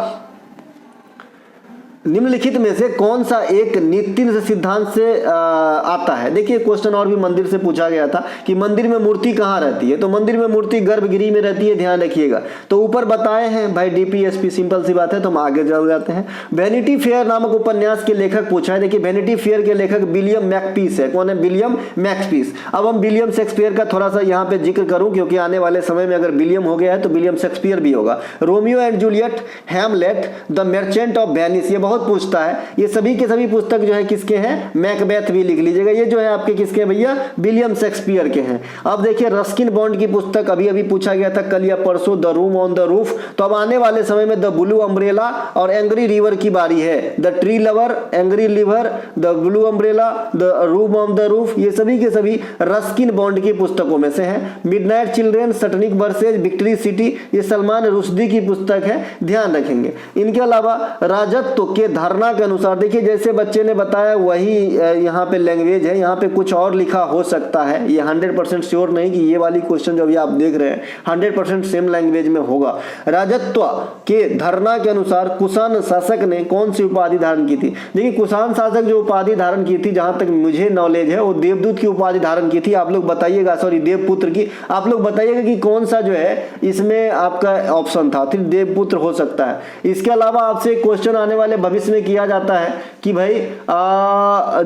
निम्नलिखित में से कौन सा एक नीति सिद्धांत से आता है? देखिए क्वेश्चन और भी मंदिर से पूछा गया था कि मंदिर में मूर्ति कहाँ रहती है, तो मंदिर में मूर्ति गर्भगृह में रहती है, ध्यान रखिएगा। तो ऊपर बताए हैं भाई डीपीएसपी, सिंपल सी बात है। तो हम आगे चल जाते हैं। वैनिटी फेयर नामक उपन्यास के लेखक पूछा है। देखिए वैनिटी फेयर के लेखक विलियम मैकपीस है। कौन है? विलियम मैकपीस। अब हम विलियम शेक्सपियर का थोड़ा सा यहाँ पे जिक्र करूँ क्योंकि आने वाले समय में अगर विलियम हो गया है तो विलियम शेक्सपियर भी होगा। Romeo and Juliet, Hamlet, the merchant of Venice, ये बहुत पूछता है। ये सभी के सभी पुस्तक जो है किसके हैं? मैकबेथ भी लिख लीजिएगा। ये जो है आपके किसके हैं भैया? विलियम शेक्सपियर के हैं। अब देखिए रस्किन बॉन्ड की पुस्तक अभी अभी पूछा गया था कल या परसों, the room on the roof. तो अब आने वाले समय में द ब्लू अम्ब्रेला और एंग्री रिवर की बारी है। The tree lover, angry river, the blue umbrella, the room on the roof, ये सभी के सभी रस्किन बॉन्ड की पुस्तकों में से हैं। Midnight Children, Satanic Verses, Victory City, ये सलमान रुश्दी की पुस्तक है, ध्यान रखेंगे। इनके अलावा राजत्व के धारणा के अनुसार, देखिए जैसे बच्चे ने बताया वही यहाँ पे लैंग्वेज है, यहाँ पे कुछ और लिखा हो सकता है, ये 100% श्योर नहीं कि ये वाली क्वेश्चन जो अभी आप देख रहे हैं 100% सेम लैंग्वेज में होगा। राजत्व के धारणा के अनुसार कुषाण शासक ने कौन सी उपाधि धारण की थी? देखिए कुषाण शासक जो उपाधि धारण की थी, जहां तक मुझे नॉलेज है, वो देवदूत की उपाधि धारण की थी। आप लोग बताइएगा, सॉरी देवपुत्र की, आप लोग बताइएगा कि कौन सा जो है इसमें आपका ऑप्शन था, फिर देवपुत्र हो सकता है। इसके अलावा आपसे क्वेश्चन आने वाले भविष्य में किया जाता है कि भाई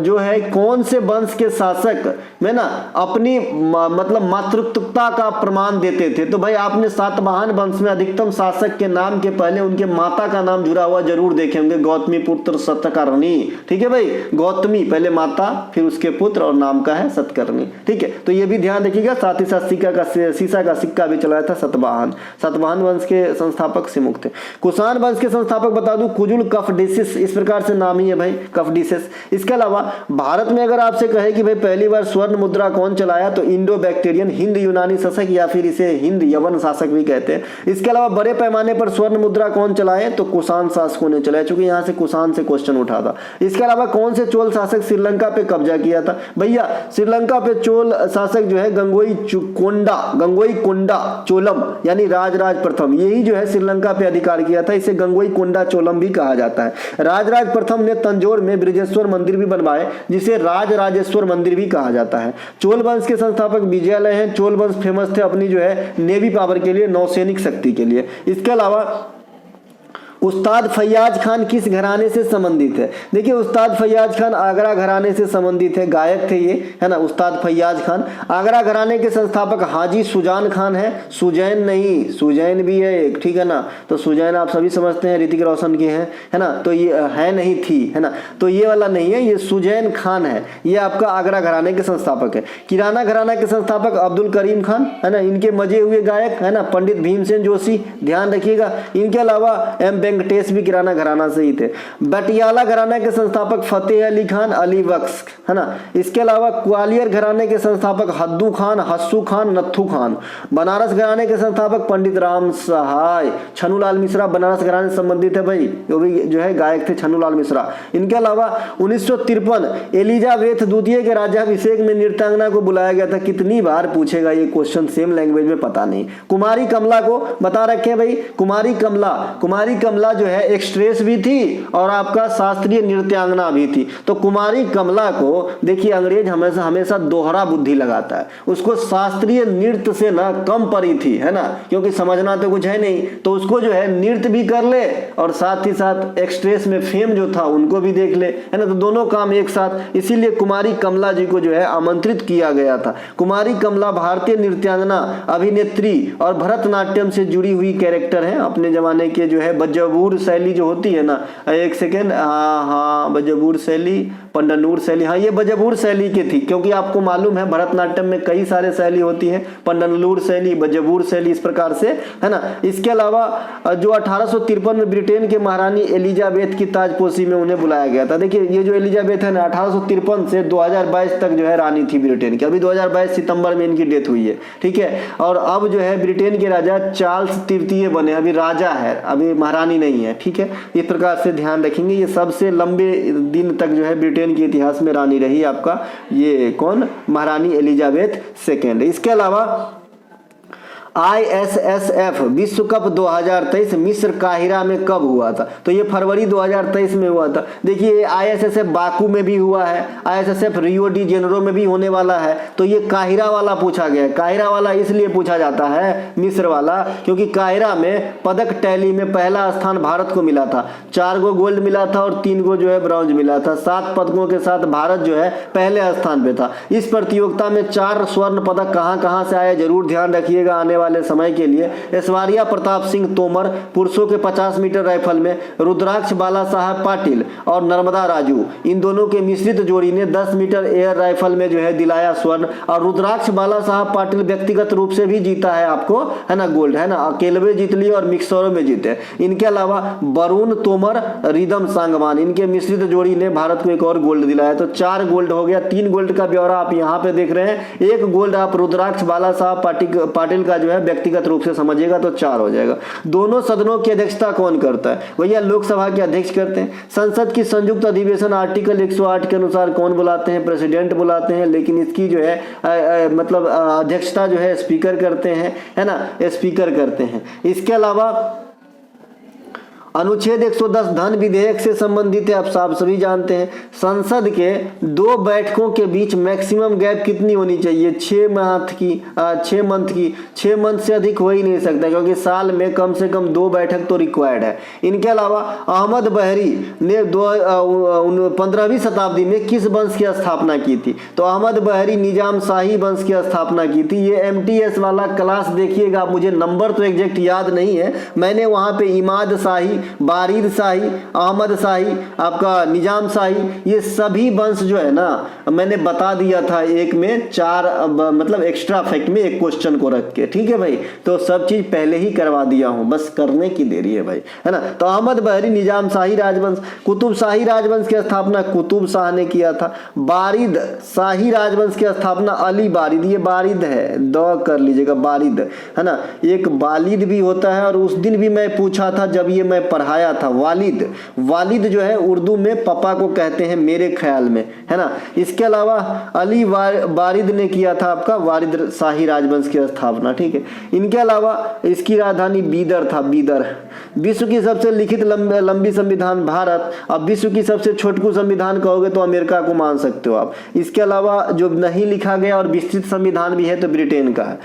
जो है कौन से वंश के शासक में ना अपनी मतलब मातृत्वता का प्रमाण देते थे? तो भाई आपने सातवाहन वंश में अधिकतम शासक के नाम के पहले उनके माता का नाम जुड़ा हुआ जरूर देखे होंगे, गौतमी पुत्र सतकर्णी। ठीक है भाई, गौतमी पहले माता, फिर उसके पुत्र, और नाम का है सतकर्णी। ठीक है, तो ये भी ध्यान रखिएगा। साथ ही साथ सीसा का सिक्का भी चलाया था सातवाहन वंश के संस्थापक से मुक्त थे। कुषाण वंश के संस्थापक बता दूं कुजुल कफडीसिस, इस प्रकार से नाम ही है भाई, कफडीसिस। इसके अलावा भारत में अगर आपसे कहे कि भाई पहली बार स्वर्ण मुद्रा कौन चलाया, तो इंडो बैक्टीरियन हिंद यूनानी शासक, या फिर इसे हिंद यवन शासक भी कहते हैं। इसके अलावा बड़े पैमाने पर स्वर्ण मुद्रा कौन चलाए, तो कुषाण शासकों ने चलाया, चूंकि यहाँ से कुषाण से क्वेश्चन उठा था। इसके अलावा कौन से चोल शासक श्रीलंका पे कब्जा किया था? भैया श्रीलंका पे चोल शासक जो है गंगोई कोंडा चोलम, यानी राजराज प्रथम, यही जो है श्रीलंका पे अधिकार किया था। इसे गंगोई कोंडा चोलम भी कहा जाता है। राजराज प्रथम ने तंजौर में बृजेश्वर मंदिर भी बनवाए, जिसे राजराजेश्वर मंदिर भी कहा जाता है। चोल वंश के संस्थापक विजयालय हैं। चोल वंश फेमस थे अपनी जो है नेवी पावर के लिए, नौसैनिक शक्ति के लिए। इसके अलावा उस्ताद फैयाज खान किस घराने से संबंधित है? देखिए उस्ताद फैयाज खान आगरा घराने से संबंधित है, गायक थे ये, है ना, उस्ताद फैयाज खान। आगरा घराने के संस्थापक हाजी सुजान खान है, सुजैन नहीं, सुजैन भी है एक, ठीक है ना, तो सुजैन आप सभी समझते हैं ऋतिक रोशन की है ना, तो ये है नहीं थी, है ना, तो ये वाला नहीं है, ये सुजैन खान है, ये आपका आगरा घराने के संस्थापक है। किराना घराना के संस्थापक अब्दुल करीम खान, है ना, इनके मजे हुए गायक, है ना, पंडित भीमसेन जोशी, ध्यान रखिएगा। इनके अलावा एम वेंकटेश भी किराना घराना से ही थे। बटियाला घराना के संस्थापक फतेह अली खान अली बख्श, है ना। इसके अलावा ग्वालियर घराने के संस्थापक हद्दू खान, हस्सू खान, नत्थू खान। बनारस घराने के संस्थापक पंडित राम सहाय। छन्नूलाल मिश्रा बनारस घराने से संबंधित है भाई, वो भी जो है गायक थे छन्नूलाल मिश्रा। इनके अलावा 1953 एलिजाबेथ द्वितीय के राज्याभिषेक में नृत्यांगना को बुलाया गया था। कितनी बार पूछेगा ये क्वेश्चन सेम लैंग्वेज में, पता नहीं। कुमारी कमला को बता रखे भाई, कुमारी कमला जो है एक्ट्रेस भी थी और आपका शास्त्रीय नृत्यांगना भी थी। तो कुमारी कमला को देखिए अंग्रेज हमेशा दोहरा बुद्धि लगाता है, उसको शास्त्रीय नृत्य से ना कम पड़ी थी, है ना, क्योंकि समझना तो कुछ है नहीं, तो उसको जो है नृत्य भी कर ले और साथ ही साथ एक्ट्रेस में फेम जो था उनको भी देख ले, है ना, तो दोनों काम एक साथ। इसीलिए कुमारी कमला जी को जो है आमंत्रित किया गया था। कुमारी कमला भारतीय नृत्यांगना, अभिनेत्री और भरतनाट्यम से जुड़ी हुई कैरेक्टर है। अपने जमाने के जो है बज्जबूर शैली जो होती है ना, एक सेकेंड, हाँ बज्जबूर शैली, पंडनूर शैली, हाँ ये बज्जबूर शैली की थी, क्योंकि आपको मालूम है भरतनाट्यम में कई सारे शैली होती है, पंडनूर शैली, बज्जबूर शैली, इस प्रकार से, है ना। इसके अलावा जो 1853 में ब्रिटेन के महारानी एलिजाबेथ की ताजपोशी में उन्हें बुलाया गया था। देखिए ये जो एलिजाबेथ है ना 1853 से 2022 तक जो है रानी थी ब्रिटेन की। अभी 2022 सितंबर में इनकी डेथ हुई है, ठीक है। और अब जो है ब्रिटेन के राजा चार्ल्स तृतीय बने, अभी राजा है, अभी महारानी नहीं है, ठीक है। इस प्रकार से ध्यान रखेंगे, ये सबसे लंबे दिन तक जो है ब्रिटेन के इतिहास में रानी रही आपका, ये कौन, महारानी एलिजाबेथ सेकेंड। इसके अलावा ISSF विश्व कप 2023 मिस्र काहिरा में कब हुआ था? तो ये फरवरी 2023 में हुआ था। देखिए ISSF बाकू में भी हुआ है, ISSF रियो डी जेनेरो में भी होने वाला है, तो ये काहिरा वाला पूछा गया है। काहिरा वाला इसलिए पूछा जाता है मिस्र वाला, क्योंकि काहिरा में पदक टैली में पहला स्थान भारत को मिला था। 4 गो गोल्ड मिला था और 3 गो जो है ब्रॉन्ज मिला था। 7 पदकों के साथ भारत जो है पहले स्थान पे था। इस प्रतियोगिता में 4 स्वर्ण पदक कहां से आए जरूर ध्यान रखिएगा आने वाले समय के लिए। ऐश्वर्या प्रताप सिंह तोमर पुरुषों के 50 मीटर राइफल में, रुद्राक्ष बाला साहब पाटिल और नर्मदा राजू, इन दोनों के मिश्रित जोड़ी ने 10 मीटर एयर राइफल में जो है दिलाया स्वर्ण। और रुद्राक्ष बाला साहब पाटिल व्यक्तिगत रूप से भी जीता है आपको, है ना, गोल्ड, है ना, अकेले जीत ली और मिक्सरों में जीते। इनके अलावा वरुण तोमर, रिदम सांगवान, इनके मिश्रित जोड़ी ने भारत को एक और गोल्ड दिलाया। तो 4 गोल्ड हो गया। 3 गोल्ड का ब्यौरा आप यहाँ पे देख रहे हैं। 1 गोल्ड आप रुद्राक्ष बाला साहब पाटिल का जो है व्यक्तिगत रूप से समझिएगा तो 4 हो जाएगा। दोनों सदनों की अध्यक्षता कौन करता है? भैया लोकसभा के अध्यक्ष करते हैं। संसद की संयुक्त अधिवेशन आर्टिकल 108 के अनुसार कौन बुलाते हैं? प्रेसिडेंट बुलाते हैं, लेकिन इसकी जो है मतलब अध्यक्षता जो है स्पीकर करते हैं, है ना, स्पीकर करते हैं। इसके अलावा अनुच्छेद 110 धन विधेयक से संबंधित है, आप सभी जानते हैं। संसद के 2 बैठकों के बीच मैक्सिमम गैप कितनी होनी चाहिए? 6 मंथ की से अधिक हो ही नहीं सकता, क्योंकि साल में कम से कम 2 बैठक तो रिक्वायर्ड है। इनके अलावा अहमद बहरी ने 15वीं शताब्दी में किस वंश की स्थापना की थी? तो अहमद बहरी निजाम शाही वंश की स्थापना की थी। ये MTS वाला क्लास देखिएगा, मुझे नंबर तो एग्जैक्ट याद नहीं है, मैंने वहाँ पे इमाद शाही, बारिद शाही, अहमद शाही, आपका निजाम शाही, ये सभी वंश जो है ना मैंने बता दिया था एक में 4 मतलब एक्स्ट्रा फैक्ट में एक क्वेश्चन को रख के, ठीक है भाई। तो सब चीज पहले ही करवा दिया हूं, बस करने की देरी है भाई, है ना। तो अहमद बहरी निजाम शाही राजवंश। कुतुब शाही राजवंश की स्थापना कुतुब शाह ने किया था। बारिद शाही राजवंश की स्थापना अली बारिद, ये बारिद है, द कर लीजिएगा, बारिद, है ना। एक वालिद भी होता है, और उस दिन भी मैं पूछा था जब ये मैं पढ़ाया था, वालिद जो है उर्दू में पापा को कहते हैं मेरे ख्याल में, है ना। इसके अलावा अली बारिद ने किया था आपका वारिद शाही राजवंश की स्थापना, ठीक है। इनके अलावा इसकी राजधानी बीदर था, बीदर। विश्व की सबसे लिखित लंबी संविधान भारत। अब विश्व की सबसे छोटकू संविधान कहोगे तो अमेरिका को मान सकते हो आप। इसके अलावा जो नहीं लिखा गया और विस्तृत संविधान भी है तो ब्रिटेन का है।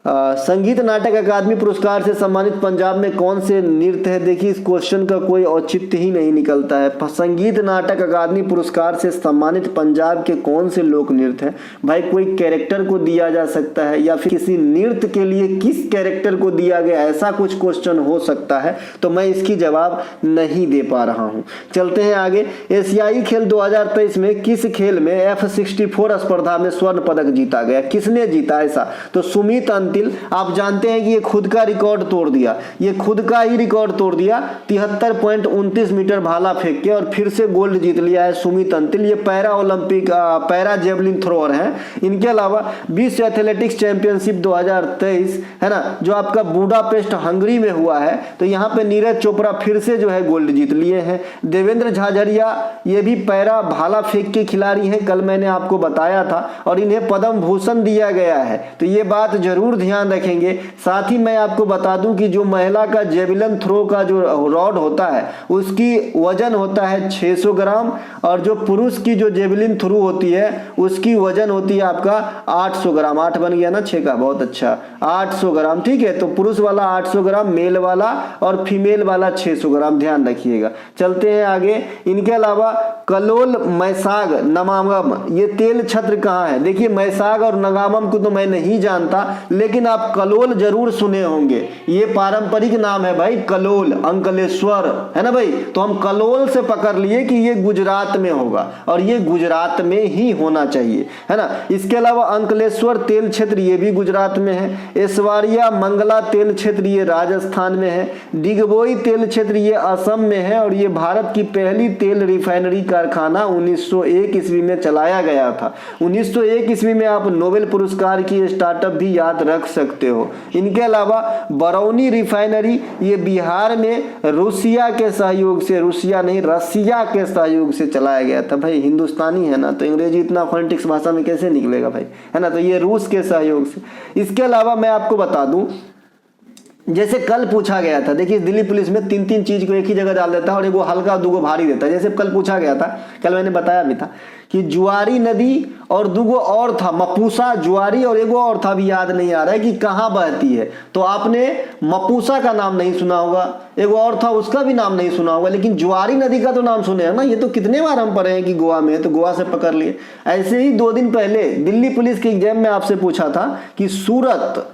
संगीत नाटक अकादमी पुरस्कार से सम्मानित पंजाब में कौन से नृत्य है? देखिए इस क्वेश्चन का कोई औचित्य ही नहीं निकलता है। संगीत नाटक अकादमी पुरस्कार से सम्मानित पंजाब के कौन से लोक नृत्य है? भाई कोई कैरेक्टर को दिया जा सकता है, या फिर किसी नृत्य के लिए किस कैरेक्टर को दिया गया, ऐसा कुछ क्वेश्चन हो सकता है, तो मैं इसकी जवाब नहीं दे पा रहा हूं। चलते हैं आगे। एशियाई खेल 2023 में किस खेल में F64 स्पर्धा में स्वर्ण पदक जीता गया? किसने जीता ऐसा? तो सुमित आप जानते हैं कि ये खुद का रिकॉर्ड तोड़ दिया, ये खुद का ही रिकॉर्ड तोड़ दिया, 73.29 मीटर भाला फेंक के, और फिर से गोल्ड जीत लिया है सुमित अंतिल। ये पैरा जेवलिन थ्रोअर हैं। इनके अलावा विश्व एथलेटिक्स चैंपियनशिप 2023 है ना, जो आपका बुडापेस्ट हंगरी में हुआ है, तो यहाँ पे नीरज चोपड़ा फिर से जो है गोल्ड जीत लिए हैं। देवेंद्र झाझरिया ये भी पैरा भाला फेंक के खिलाड़ी हैं, कल मैंने आपको बताया था, और इन्हें पद्म भूषण दिया गया है, तो ये बात जरूर ध्यान रखेंगे। साथ ही मैं आपको बता दूं कि जो महिला का जेवलिन थ्रो का जो रॉड होता है उसकी वजन होता है 600 ग्राम, और जो पुरुष की जो जेवलिन थ्रो होती है उसकी वजन होती है आपका 800 ग्राम। 8 बन गया ना 6 का, बहुत अच्छा, 800 ग्राम, ठीक है। तो पुरुष वाला 800 ग्राम, मेल वाला और फीमेल वाला 600 ग्राम, ध्यान रखिएगा। चलते हैं आगे। इनके अलावा कलोल, मैसाग, नगामम, ये तेल छत्र कहाँ है? देखिए मैसाग और नगामम को तो मैं नहीं जानता, लेकिन आप कलोल जरूर सुने होंगे, ये पारंपरिक नाम है भाई, कलोल, अंकलेश्वर, है ना भाई। तो हम कलोल से पकड़ लिए कि ये गुजरात में होगा, और ये गुजरात में ही होना चाहिए, है ना। इसके अलावा अंकलेश्वर तेल क्षेत्र ये भी गुजरात में है। ऐश्वर्या मंगला तेल क्षेत्र ये राजस्थान में है। डिगबोई तेल क्षेत्र ये असम में है, और ये भारत की पहली तेल रिफाइनरी कारखाना 1901 ईस्वी में चलाया गया था। 1901 ईस्वी में आप नोबेल पुरस्कार की स्टार्टअप भी याद रख सकते हो। इनके अलावा बरौनी रिफाइनरी ये बिहार में रूसिया के सहयोग से, रूसिया नहीं रसिया के सहयोग से चलाया गया था। भाई हिंदुस्तानी है ना, तो अंग्रेजी इतना फोनेटिक्स भाषा में कैसे निकलेगा भाई, है ना। तो ये रूस के सहयोग से। इसके अलावा मैं आपको बता दूं, जैसे कल पूछा गया था, देखिए दिल्ली पुलिस में 3 चीज को एक ही जगह डाल देता है, और एगो हल्का दूगो भारी देता है। जैसे कल पूछा गया था, कल मैंने बताया भी था कि जुआरी नदी और दूगो और था, मपूसा जुआरी, और एगो और था भी याद नहीं आ रहा है कि कहाँ बहती है। तो आपने मपूसा का नाम नहीं सुना होगा, एगो और था उसका भी नाम नहीं सुना होगा, लेकिन जुआरी नदी का तो नाम सुने हैं ना। ये तो कितने बार हम पढ़े हैं कि गोवा में है, तो गोवा से पकड़ लिए। ऐसे ही 2 दिन पहले दिल्ली पुलिस के एग्जाम में आपसे पूछा था कि सूरत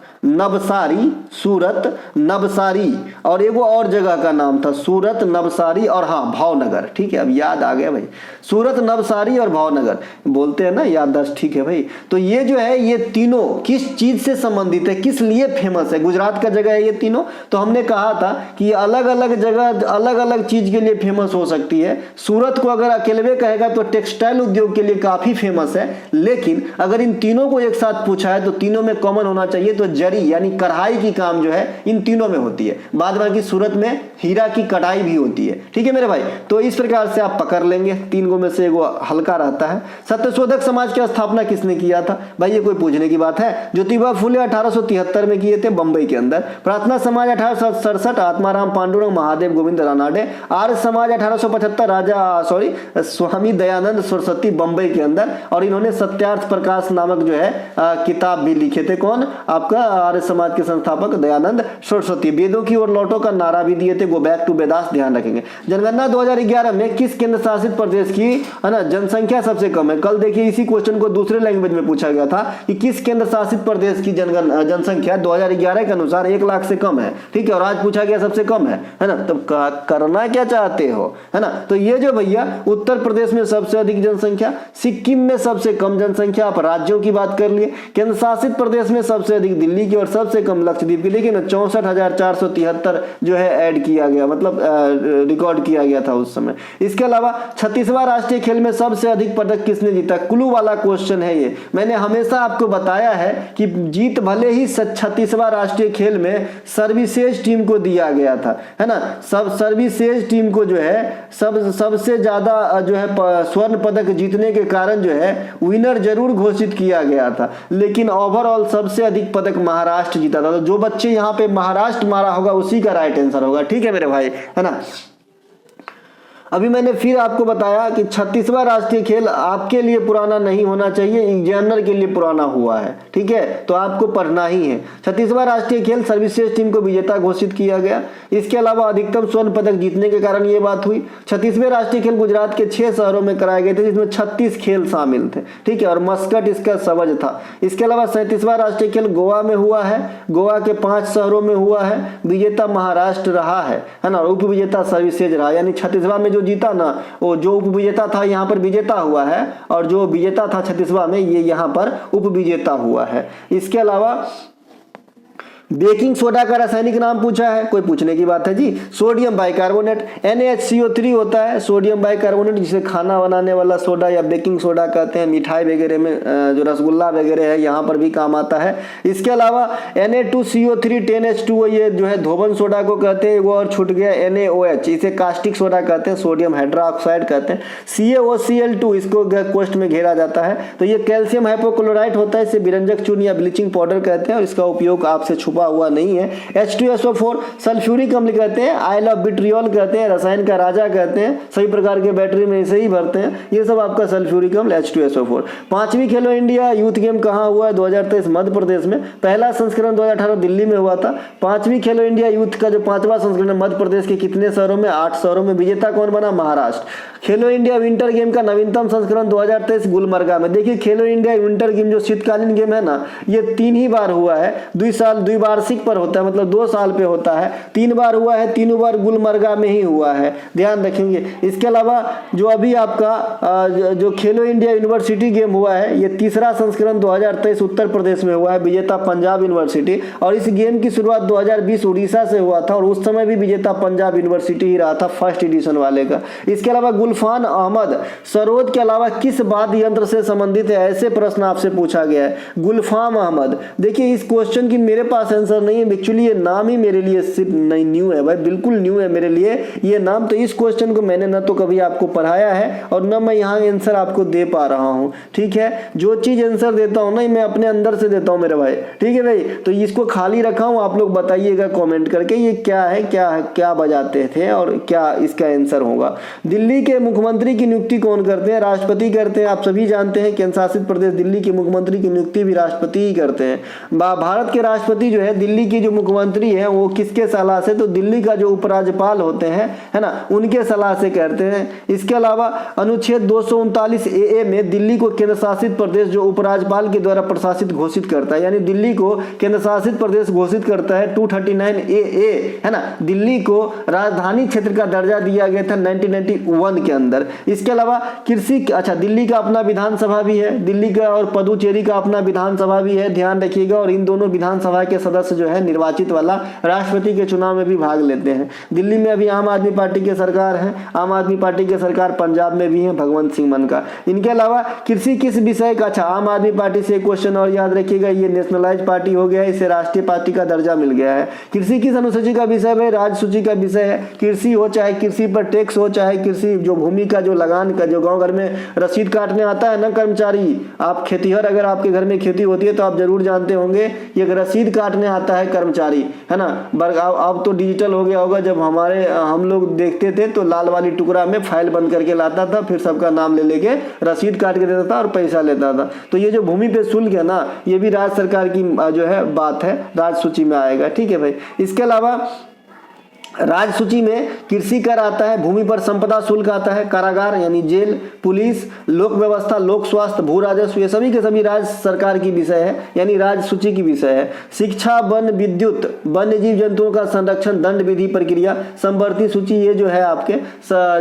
नवसारी और एगो और जगह का नाम था, सूरत, नवसारी और हाँ भावनगर, ठीक है, अब याद आ गया भाई। सूरत, नवसारी और भावनगर। भावनगर। बोलते हैं ना याददाश्त ठीक है भाई। तो ये जो है ये तीनों किस चीज से संबंधित है, किस लिए फेमस है? गुजरात का जगह है ये तीनों। तो हमने कहा था कि अलग अलग जगह अलग अलग चीज के लिए फेमस हो सकती है। सूरत को अगर अकेले कहेगा तो टेक्सटाइल उद्योग के लिए काफी फेमस है, लेकिन अगर इन तीनों को एक साथ पूछा है तो तीनों में कॉमन होना चाहिए, तो जरी यानी कढ़ाई की काम जो है इन तीनों में होती है। बाद बाकी सूरत में हीरा की कढ़ाई भी होती है। ठीक है मेरे भाई, तो इस प्रकार से आप पकड़ लेंगे, तीन गो में से एगो हल्का रहता है। सत्यशोधक समाज की स्थापना किसने किया था? भाई ये कोई पूछने की बात है? ज्योतिबा फुले 1873 में किए थे बंबई के अंदर। प्रार्थना समाज 1867 आत्माराम पांडुरंग महादेव गोविंद रानाडे। आर्य समाज 1875 स्वामी दयानंद सरस्वती बंबई के अंदर। और इन्होंने सत्यार्थ प्रकाश नामक जो है किताब भी लिखे थे। कौन? आपका आर्य समाज के संस्थापक दयानंद सरस्वती। वेदों की ओर लौटो का नारा भी दिए थे, गो बैक टू वेदास, ध्यान रखेंगे। जनगणना 2011 में किस केंद्र शासित प्रदेश की है ना जनसंख्या सबसे कम है? कल देखिए इसी क्वेश्चन को दूसरे लैंग्वेज में पूछा गया था कि किस केंद्र शासित प्रदेश की जनसंख्या 2011 के अनुसार 1 लाख से कम है। ठीक है, और आज पूछा गया सबसे कम है ना। तो करना क्या चाहते हो, है ना? तो ये जो भैया उत्तर प्रदेश में सबसे अधिक जनसंख्या, सिक्किम में सबसे कम जनसंख्या, आप राज्यों की बात कर लिए। केंद्र शासित प्रदेश में सबसे अधिक दिल्ली की और सबसे कम लक्षद्वीप की। देखिए ना 64,473 जो है ऐड किया गया, मतलब रिकॉर्ड किया गया था उस समय। इसके अलावा 36वां राष्ट्रीय खेल में सबसे अधिक पदक किसने जीता? क्लू वाला क्वेश्चन है ये। मैंने हमेशा आपको बताया है कि जीत भले ही 36वां राष्ट्रीय खेल में सर्विसेज टीम को दिया गया था, है ना। सब सर्विसेज टीम को जो है सबसे ज्यादा जो है स्वर्ण पदक जीतने के कारण जो है विनर जरूर घोषित किया गया था, लेकिन ओवरऑल सबसे अधिक पदक महाराष्ट्र जीता था। तो जो बच्चे यहाँ पे महाराष्ट्र मारा होगा उसी का राइट आंसर होगा। ठीक है मेरे भाई, है ना। अभी मैंने फिर आपको बताया कि 36वां राष्ट्रीय खेल आपके लिए पुराना नहीं होना चाहिए, एग्जामिनर के लिए पुराना हुआ है। ठीक है, तो आपको पढ़ना ही है। 36वां राष्ट्रीय खेल सर्विसेज टीम को विजेता घोषित किया गया। इसके अलावा अधिकतम स्वर्ण पदक जीतने के कारण ये बात हुई। 36वें राष्ट्रीय खेल गुजरात के 6 शहरों में कराए गए थे, जिसमें 36 खेल शामिल थे। ठीक है, और मस्कट इसका सबज था। इसके अलावा 37वां राष्ट्रीय खेल गोवा में हुआ है, गोवा के 5 शहरों में हुआ है। विजेता महाराष्ट्र रहा है ना, उप विजेता सर्विसेज रहा। यानी 36वां में जो जीता ना, वो जो उप विजेता था यहाँ पर विजेता हुआ है, और जो विजेता था 36वां में ये यहाँ पर उप विजेता हुआ है। इसके अलावा बेकिंग सोडा का रासायनिक नाम पूछा है, कोई पूछने की बात है जी? Sodium bicarbonate. NaHCO3 होता है सोडियम बाइकार्बोनेट, जिसे खाना बनाने वाला सोडा या बेकिंग सोडा कहते हैं। मिठाई वगैरह में जो रसगुल्ला वगैरह है यहाँ पर भी काम आता है। इसके अलावा Na2CO3 10H2O, ये जो है धोबन सोडा को कहते हैं। वो और छूट गया NaOH, इसे कास्टिक सोडा कहते हैं, सोडियम हाइड्रोक्साइड कहते हैं। CaOCl2 इसको क्वेश्चन में घेरा जाता है। तो ये कैल्शियम हाइपोक्लोराइट होता है, इसे विरंजक चूर्ण या ब्लीचिंग पाउडर कहते हैं, और इसका उपयोग आपसे छुपा हुआ नहीं है। H2SO4 सल्फ्यूरिक अम्ल कहते हैं, आयल ऑफ विट्रियोल कहते हैं, रसायन का राजा कहते हैं, सभी प्रकार के बैटरी में इसे ही भरते हैं। ये सब आपका सल्फ्यूरिक अम्ल H2SO4। 5वीं खेलो इंडिया यूथ गेम कहाँ हुआ है? 2023 मध्य प्रदेश में। पहला संस्करण 2018 दिल्ली में हुआ था। 5वीं खेलो इंडिया यूथ का जो 5वां संस्करण मध्य प्रदेश के कितने शहरों में? 8 शहरों में। विजेता कौन बना? महाराष्ट्र। खेलो इंडिया विंटर गेम का नवीनतम संस्करण 2023 गुलमर्गा में। देखिए खेलो इंडिया विंटर गेम जो शीतकालीन गेम है ना, ये 3 ही बार हुआ है। द्विवार्षिक पर होता है, मतलब 2 साल पे होता है। 3 बार हुआ है, तीनों बार गुलमर्गा में ही हुआ है, ध्यान रखेंगे। इसके अलावा जो अभी आपका जो खेलो इंडिया यूनिवर्सिटी गेम हुआ है, ये 3रा संस्करण 2023 उत्तर प्रदेश में हुआ है। विजेता पंजाब यूनिवर्सिटी। और इस गेम की शुरुआत 2020 उड़ीसा से हुआ था, और उस समय भी विजेता पंजाब यूनिवर्सिटी ही रहा था फर्स्ट एडिशन वाले का। इसके अलावा गुलफान अहमद सरोद के अलावा किस वाद्य यंत्र से संबंधित है? ऐसे प्रश्न आपसे पूछा गया है। गुलफाम अहमद। देखिए इस क्वेश्चन की मेरे पास आंसर नहीं है, एक्चुअली ये नाम ही मेरे लिए सिर्फ नहीं न्यू है भाई, बिल्कुल न्यू है मेरे लिए ये नाम। तो इस क्वेश्चन को मैंने ना तो कभी आपको पढ़ाया है और ना मैं यहाँ आंसर आपको दे पा रहा हूँ। ठीक है, जो चीज आंसर देता हूँ ना मैं अपने अंदर से देता हूँ मेरे भाई। ठीक है भाई, तो इसको खाली रखा हूँ, आप लोग बताइएगा कॉमेंट करके ये क्या है, क्या बजाते थे और क्या इसका आंसर होगा। दिल्ली के मुख्यमंत्री की नियुक्ति कौन करते हैं? राष्ट्रपति करते हैं। आप सभी जानते हैं केंद्र शासित प्रदेश दिल्ली के मुख्यमंत्री की नियुक्ति भी राष्ट्रपति ही करते हैं। भारत के राष्ट्रपति जो है, दिल्ली की जो मुख्यमंत्री है वो किसके सलाह से? तो दिल्ली का जो उपराज्यपाल होते हैं, है ना, उनके सलाह से करते हैं। इसके अलावा अनुच्छेद 239 AA में दिल्ली को केंद्र शासित प्रदेश जो उपराज्यपाल के द्वारा प्रशासित घोषित करता है, यानी दिल्ली को केंद्र शासित प्रदेश घोषित करता है। 239 AA, है ना, दिल्ली को राजधानी क्षेत्र का दर्जा दिया गया था 1991 के अंदर। इसके अलावा कृषि, अच्छा दिल्ली का अपना विधानसभा भी है, दिल्ली का और पुदुचेरी का अपना विधानसभा भी है, ध्यान रखिएगा। और इन दोनों विधानसभा के सदस्य जो है निर्वाचित वाला राष्ट्रपति के चुनाव में भी भाग लेते हैं। दिल्ली में अभी आम आदमी पार्टी की सरकार है, आम आदमी पार्टी की सरकार पंजाब में भी है भगवंत सिंह मान का। इनके अलावा कृषि किस विषय का, अच्छा आम आदमी पार्टी से क्वेश्चन और याद रखिएगा, ये नेशनलाइज पार्टी हो गया है, इसे राष्ट्रीय पार्टी का दर्जा मिल गया है। कृषि किस अनुसूची का विषय है, राजसूची का विषय है। कृषि हो चाहे कृषि पर टैक्स हो, चाहे कृषि जो भूमि का जो लगान का जो गांव घर में रसीद काटने आता है ना कर्मचारी, आप खेतीहर, अगर आपके घर में खेती होती है तो आप जरूर जानते होंगे ये रसीद काटने आता है कर्मचारी, है ना। अब तो डिजिटल हो गया होगा, जब हम लोग देखते थे तो लाल वाली टुकड़ा में फाइल बंद करके लाता था, फिर सबका नाम ले लेके रसीद काट के देता था और पैसा लेता था। तो ये जो भूमि पे शुल्क है ना, ये भी राज्य सरकार की जो है बात है, राज्य सूची में आएगा, ठीक है भाई। इसके अलावा राज्य सूची में कृषि कर आता है, भूमि पर संपदा शुल्क आता है, कारागार यानी जेल, पुलिस, लोक व्यवस्था, लोक स्वास्थ्य, भू राजस्व, ये सभी के सभी राज्य सरकार की विषय है, यानी राज्य सूची की विषय है। शिक्षा, वन, विद्युत, वन्य जीव जंतुओं का संरक्षण, दंड विधि प्रक्रिया, संवर्ती सूची, ये जो है आपके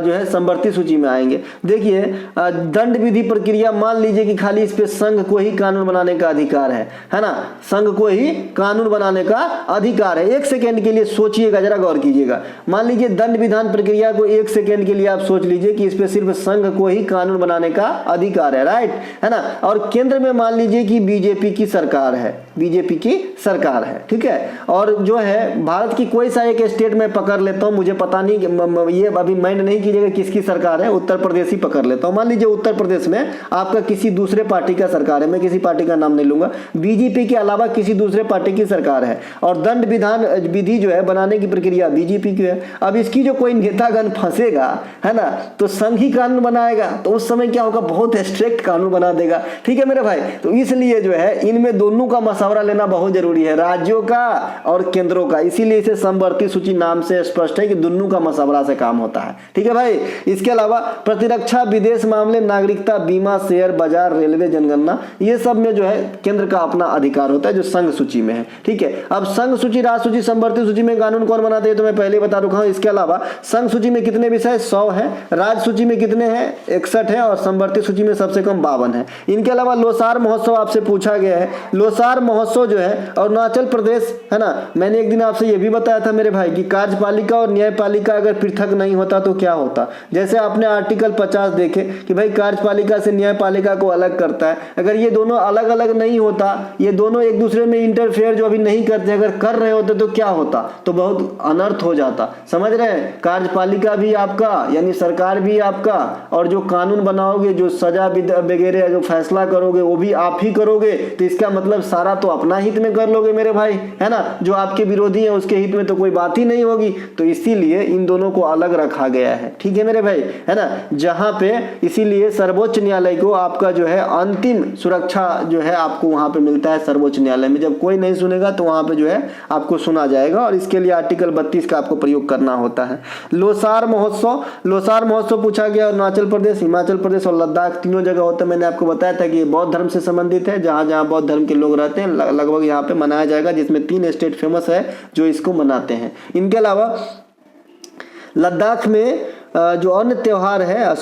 जो है संवर्ती सूची में आएंगे। देखिए दंड विधि प्रक्रिया, मान लीजिए कि खाली इस पे संघ को ही कानून बनाने का अधिकार है ना, संघ को ही कानून बनाने का अधिकार है। एक सेकेंड के लिए सोचिएगा, जरा गौर कीजिएगा। मान लीजिए दंड विधान प्रक्रिया को एक सेकेंड के लिए आप सोच लीजिए कि इस पे सिर्फ संघ को ही कानून बनाने का अधिकार है, राइट, है ना। और केंद्र में मान लीजिए कि बीजेपी की सरकार है, बीजेपी की सरकार है, ठीक है। और जो है भारत की कोई सा एक स्टेट में पकड़ लेता हूं, मुझे पता नहीं, ये अभी माइंड नहीं कीजिएगा किसकी सरकार है, उत्तर प्रदेश ही पकड़ लेता हूं। मान लीजिए उत्तर प्रदेश में आपका किसी दूसरे पार्टी का सरकार है, मैं किसी पार्टी का नाम नहीं लूंगा, बीजेपी के अलावा किसी दूसरे पार्टी की सरकार है, और दंड विधान विधि जो है बनाने की प्रक्रिया बीजेपी की है। अब इसकी जो कोई नेतागण फंसेगा, है ना, तो संघ ही कानून बनाएगा, तो उस समय क्या होगा, बहुत स्ट्रिक्ट कानून बना देगा, ठीक है मेरे भाई। तो इसलिए जो है इनमें दोनों का मशवरा लेना बहुत जरूरी है, राज्यों का और केंद्रों का। इसीलिए इसे समवर्ती सूची नाम से स्पष्ट है कि दोनों का मशवरा से काम होता है, ठीक है भाई। इसके अलावा प्रतिरक्षा, विदेश मामले, नागरिकता, बीमा, शेयर बाजार, रेलवे, जनगणना, ये सब में जो है केंद्र का अपना अधिकार होता है जो संघ सूची में है, ठीक है। अब संघ सूची, राज सूची, समवर्ती सूची में कानून कौन बनाते हैं तो मैं पहले बता रखा हूं। इसके अलावा संघ सूची में कितने विषय, 100 है, राज्य सूची में कितने हैं, 61 है, और समवर्ती सूची में सबसे कम 52 है। इनके अलावा लोसार महोत्सव आपसे पूछा गया है। लोसार महोत्सव जो है अरुणाचल प्रदेश, है ना, मैंने एक दिन आपसे ये भी बताया था मेरे भाई कि कार्यपालिका और न्यायपालिका अगर पृथक नहीं होता तो क्या होता। जैसे आपने आर्टिकल 50 देखे कि भाई कार्यपालिका से न्यायपालिका को अलग करता है, अगर ये दोनों अलग अलग नहीं होता, ये दोनों एक दूसरे में इंटरफेयर जो अभी नहीं करते, अगर कर रहे होते तो क्या होता, तो बहुत अनर्थ हो जाता, समझ रहे हैं। कार्यपालिका भी आपका यानी सरकार भी आपका, और जो कानून बनाओगे, जो सजा वगैरह जो फैसला करोगे वो भी आप ही करोगे, तो इसका मतलब सारा तो अपना हित में कर लोगे मेरे भाई, है ना। जो आपके विरोधी है उसके हित में तो कोई बात ही नहीं होगी, तो इसीलिए इन दोनों को अलग रखा गया है, ठीक है मेरे भाई, है ना। जहां पे इसीलिए सर्वोच्च न्यायालय को आपका जो है अंतिम सुरक्षा जो है आपको वहां पे मिलता है सर्वोच्च न्यायालय में। जब कोई नहीं सुनेगा तो वहां पे जो है आपको सुना जाएगा, और इसके लिए आर्टिकल 32 का आपको प्रयोग करना होता है। लोसार महोत्सव, लोसार महोत्सव पूछा गया अरुणाचल प्रदेश, हिमाचल प्रदेश और लद्दाख तीनों जगह होता है। मैंने आपको बताया था कि ये बौद्ध धर्म से संबंधित है, जहां जहां बौद्ध धर्म के लोग रहते हैं लगभग यहाँ पे मनाया जाएगा, जिसमें 3 स्टेट फेमस है जो इसको मनाते हैं। इनके अलावा लद्दाख में जो अन्य त्योहार है,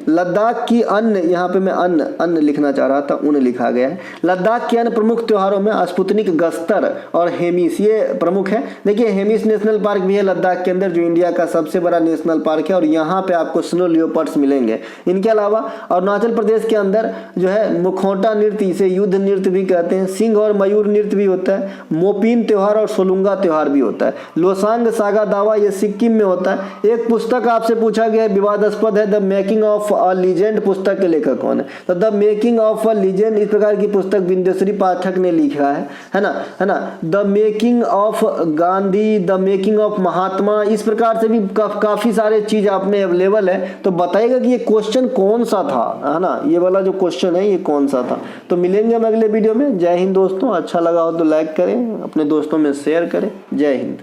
लद्दाख की अन्य, यहाँ पे मैं अन्य लिखना चाह रहा था, उन्हें लिखा गया है। लद्दाख के अन्य प्रमुख त्योहारों में स्पुतनिक, गस्तर और हेमिस ये प्रमुख है। देखिए हेमिस नेशनल पार्क भी है लद्दाख के अंदर, जो इंडिया का सबसे बड़ा नेशनल पार्क है, और यहाँ पे आपको स्नो लियोपर्ड्स मिलेंगे। इनके अलावा अरुणाचल प्रदेश के अंदर जो है मुखौटा नृत्य, इसे युद्ध नृत्य भी कहते हैं, सिंह और मयूर नृत्य भी होता है, मोपिन त्योहार और सोलुंगा त्योहार भी होता है। लोसांग सागा दावा ये सिक्किम में होता है। एक पुस्तक आपसे पूछा गया, विवादास्पद है, the Making of a legend, पुस्तक के लेखक कौन है, तो the Making of a legend इस प्रकार की पुस्तक बिंदेश्वरी पाठक ने लिखा है ना। The Making of Gandhi, The Making of Mahatma, इस प्रकार से भी काफी सारे चीज आप में अवेलेबल है। तो बताइएगा कि ये क्वेश्चन कौन सा था, है ना, ये वाला जो क्वेश्चन है ये कौन सा था। तो मिलेंगे हम अगले वीडियो में। जय हिंद दोस्तों, अच्छा लगा हो तो लाइक करें, अपने दोस्तों में शेयर करें। जय हिंद।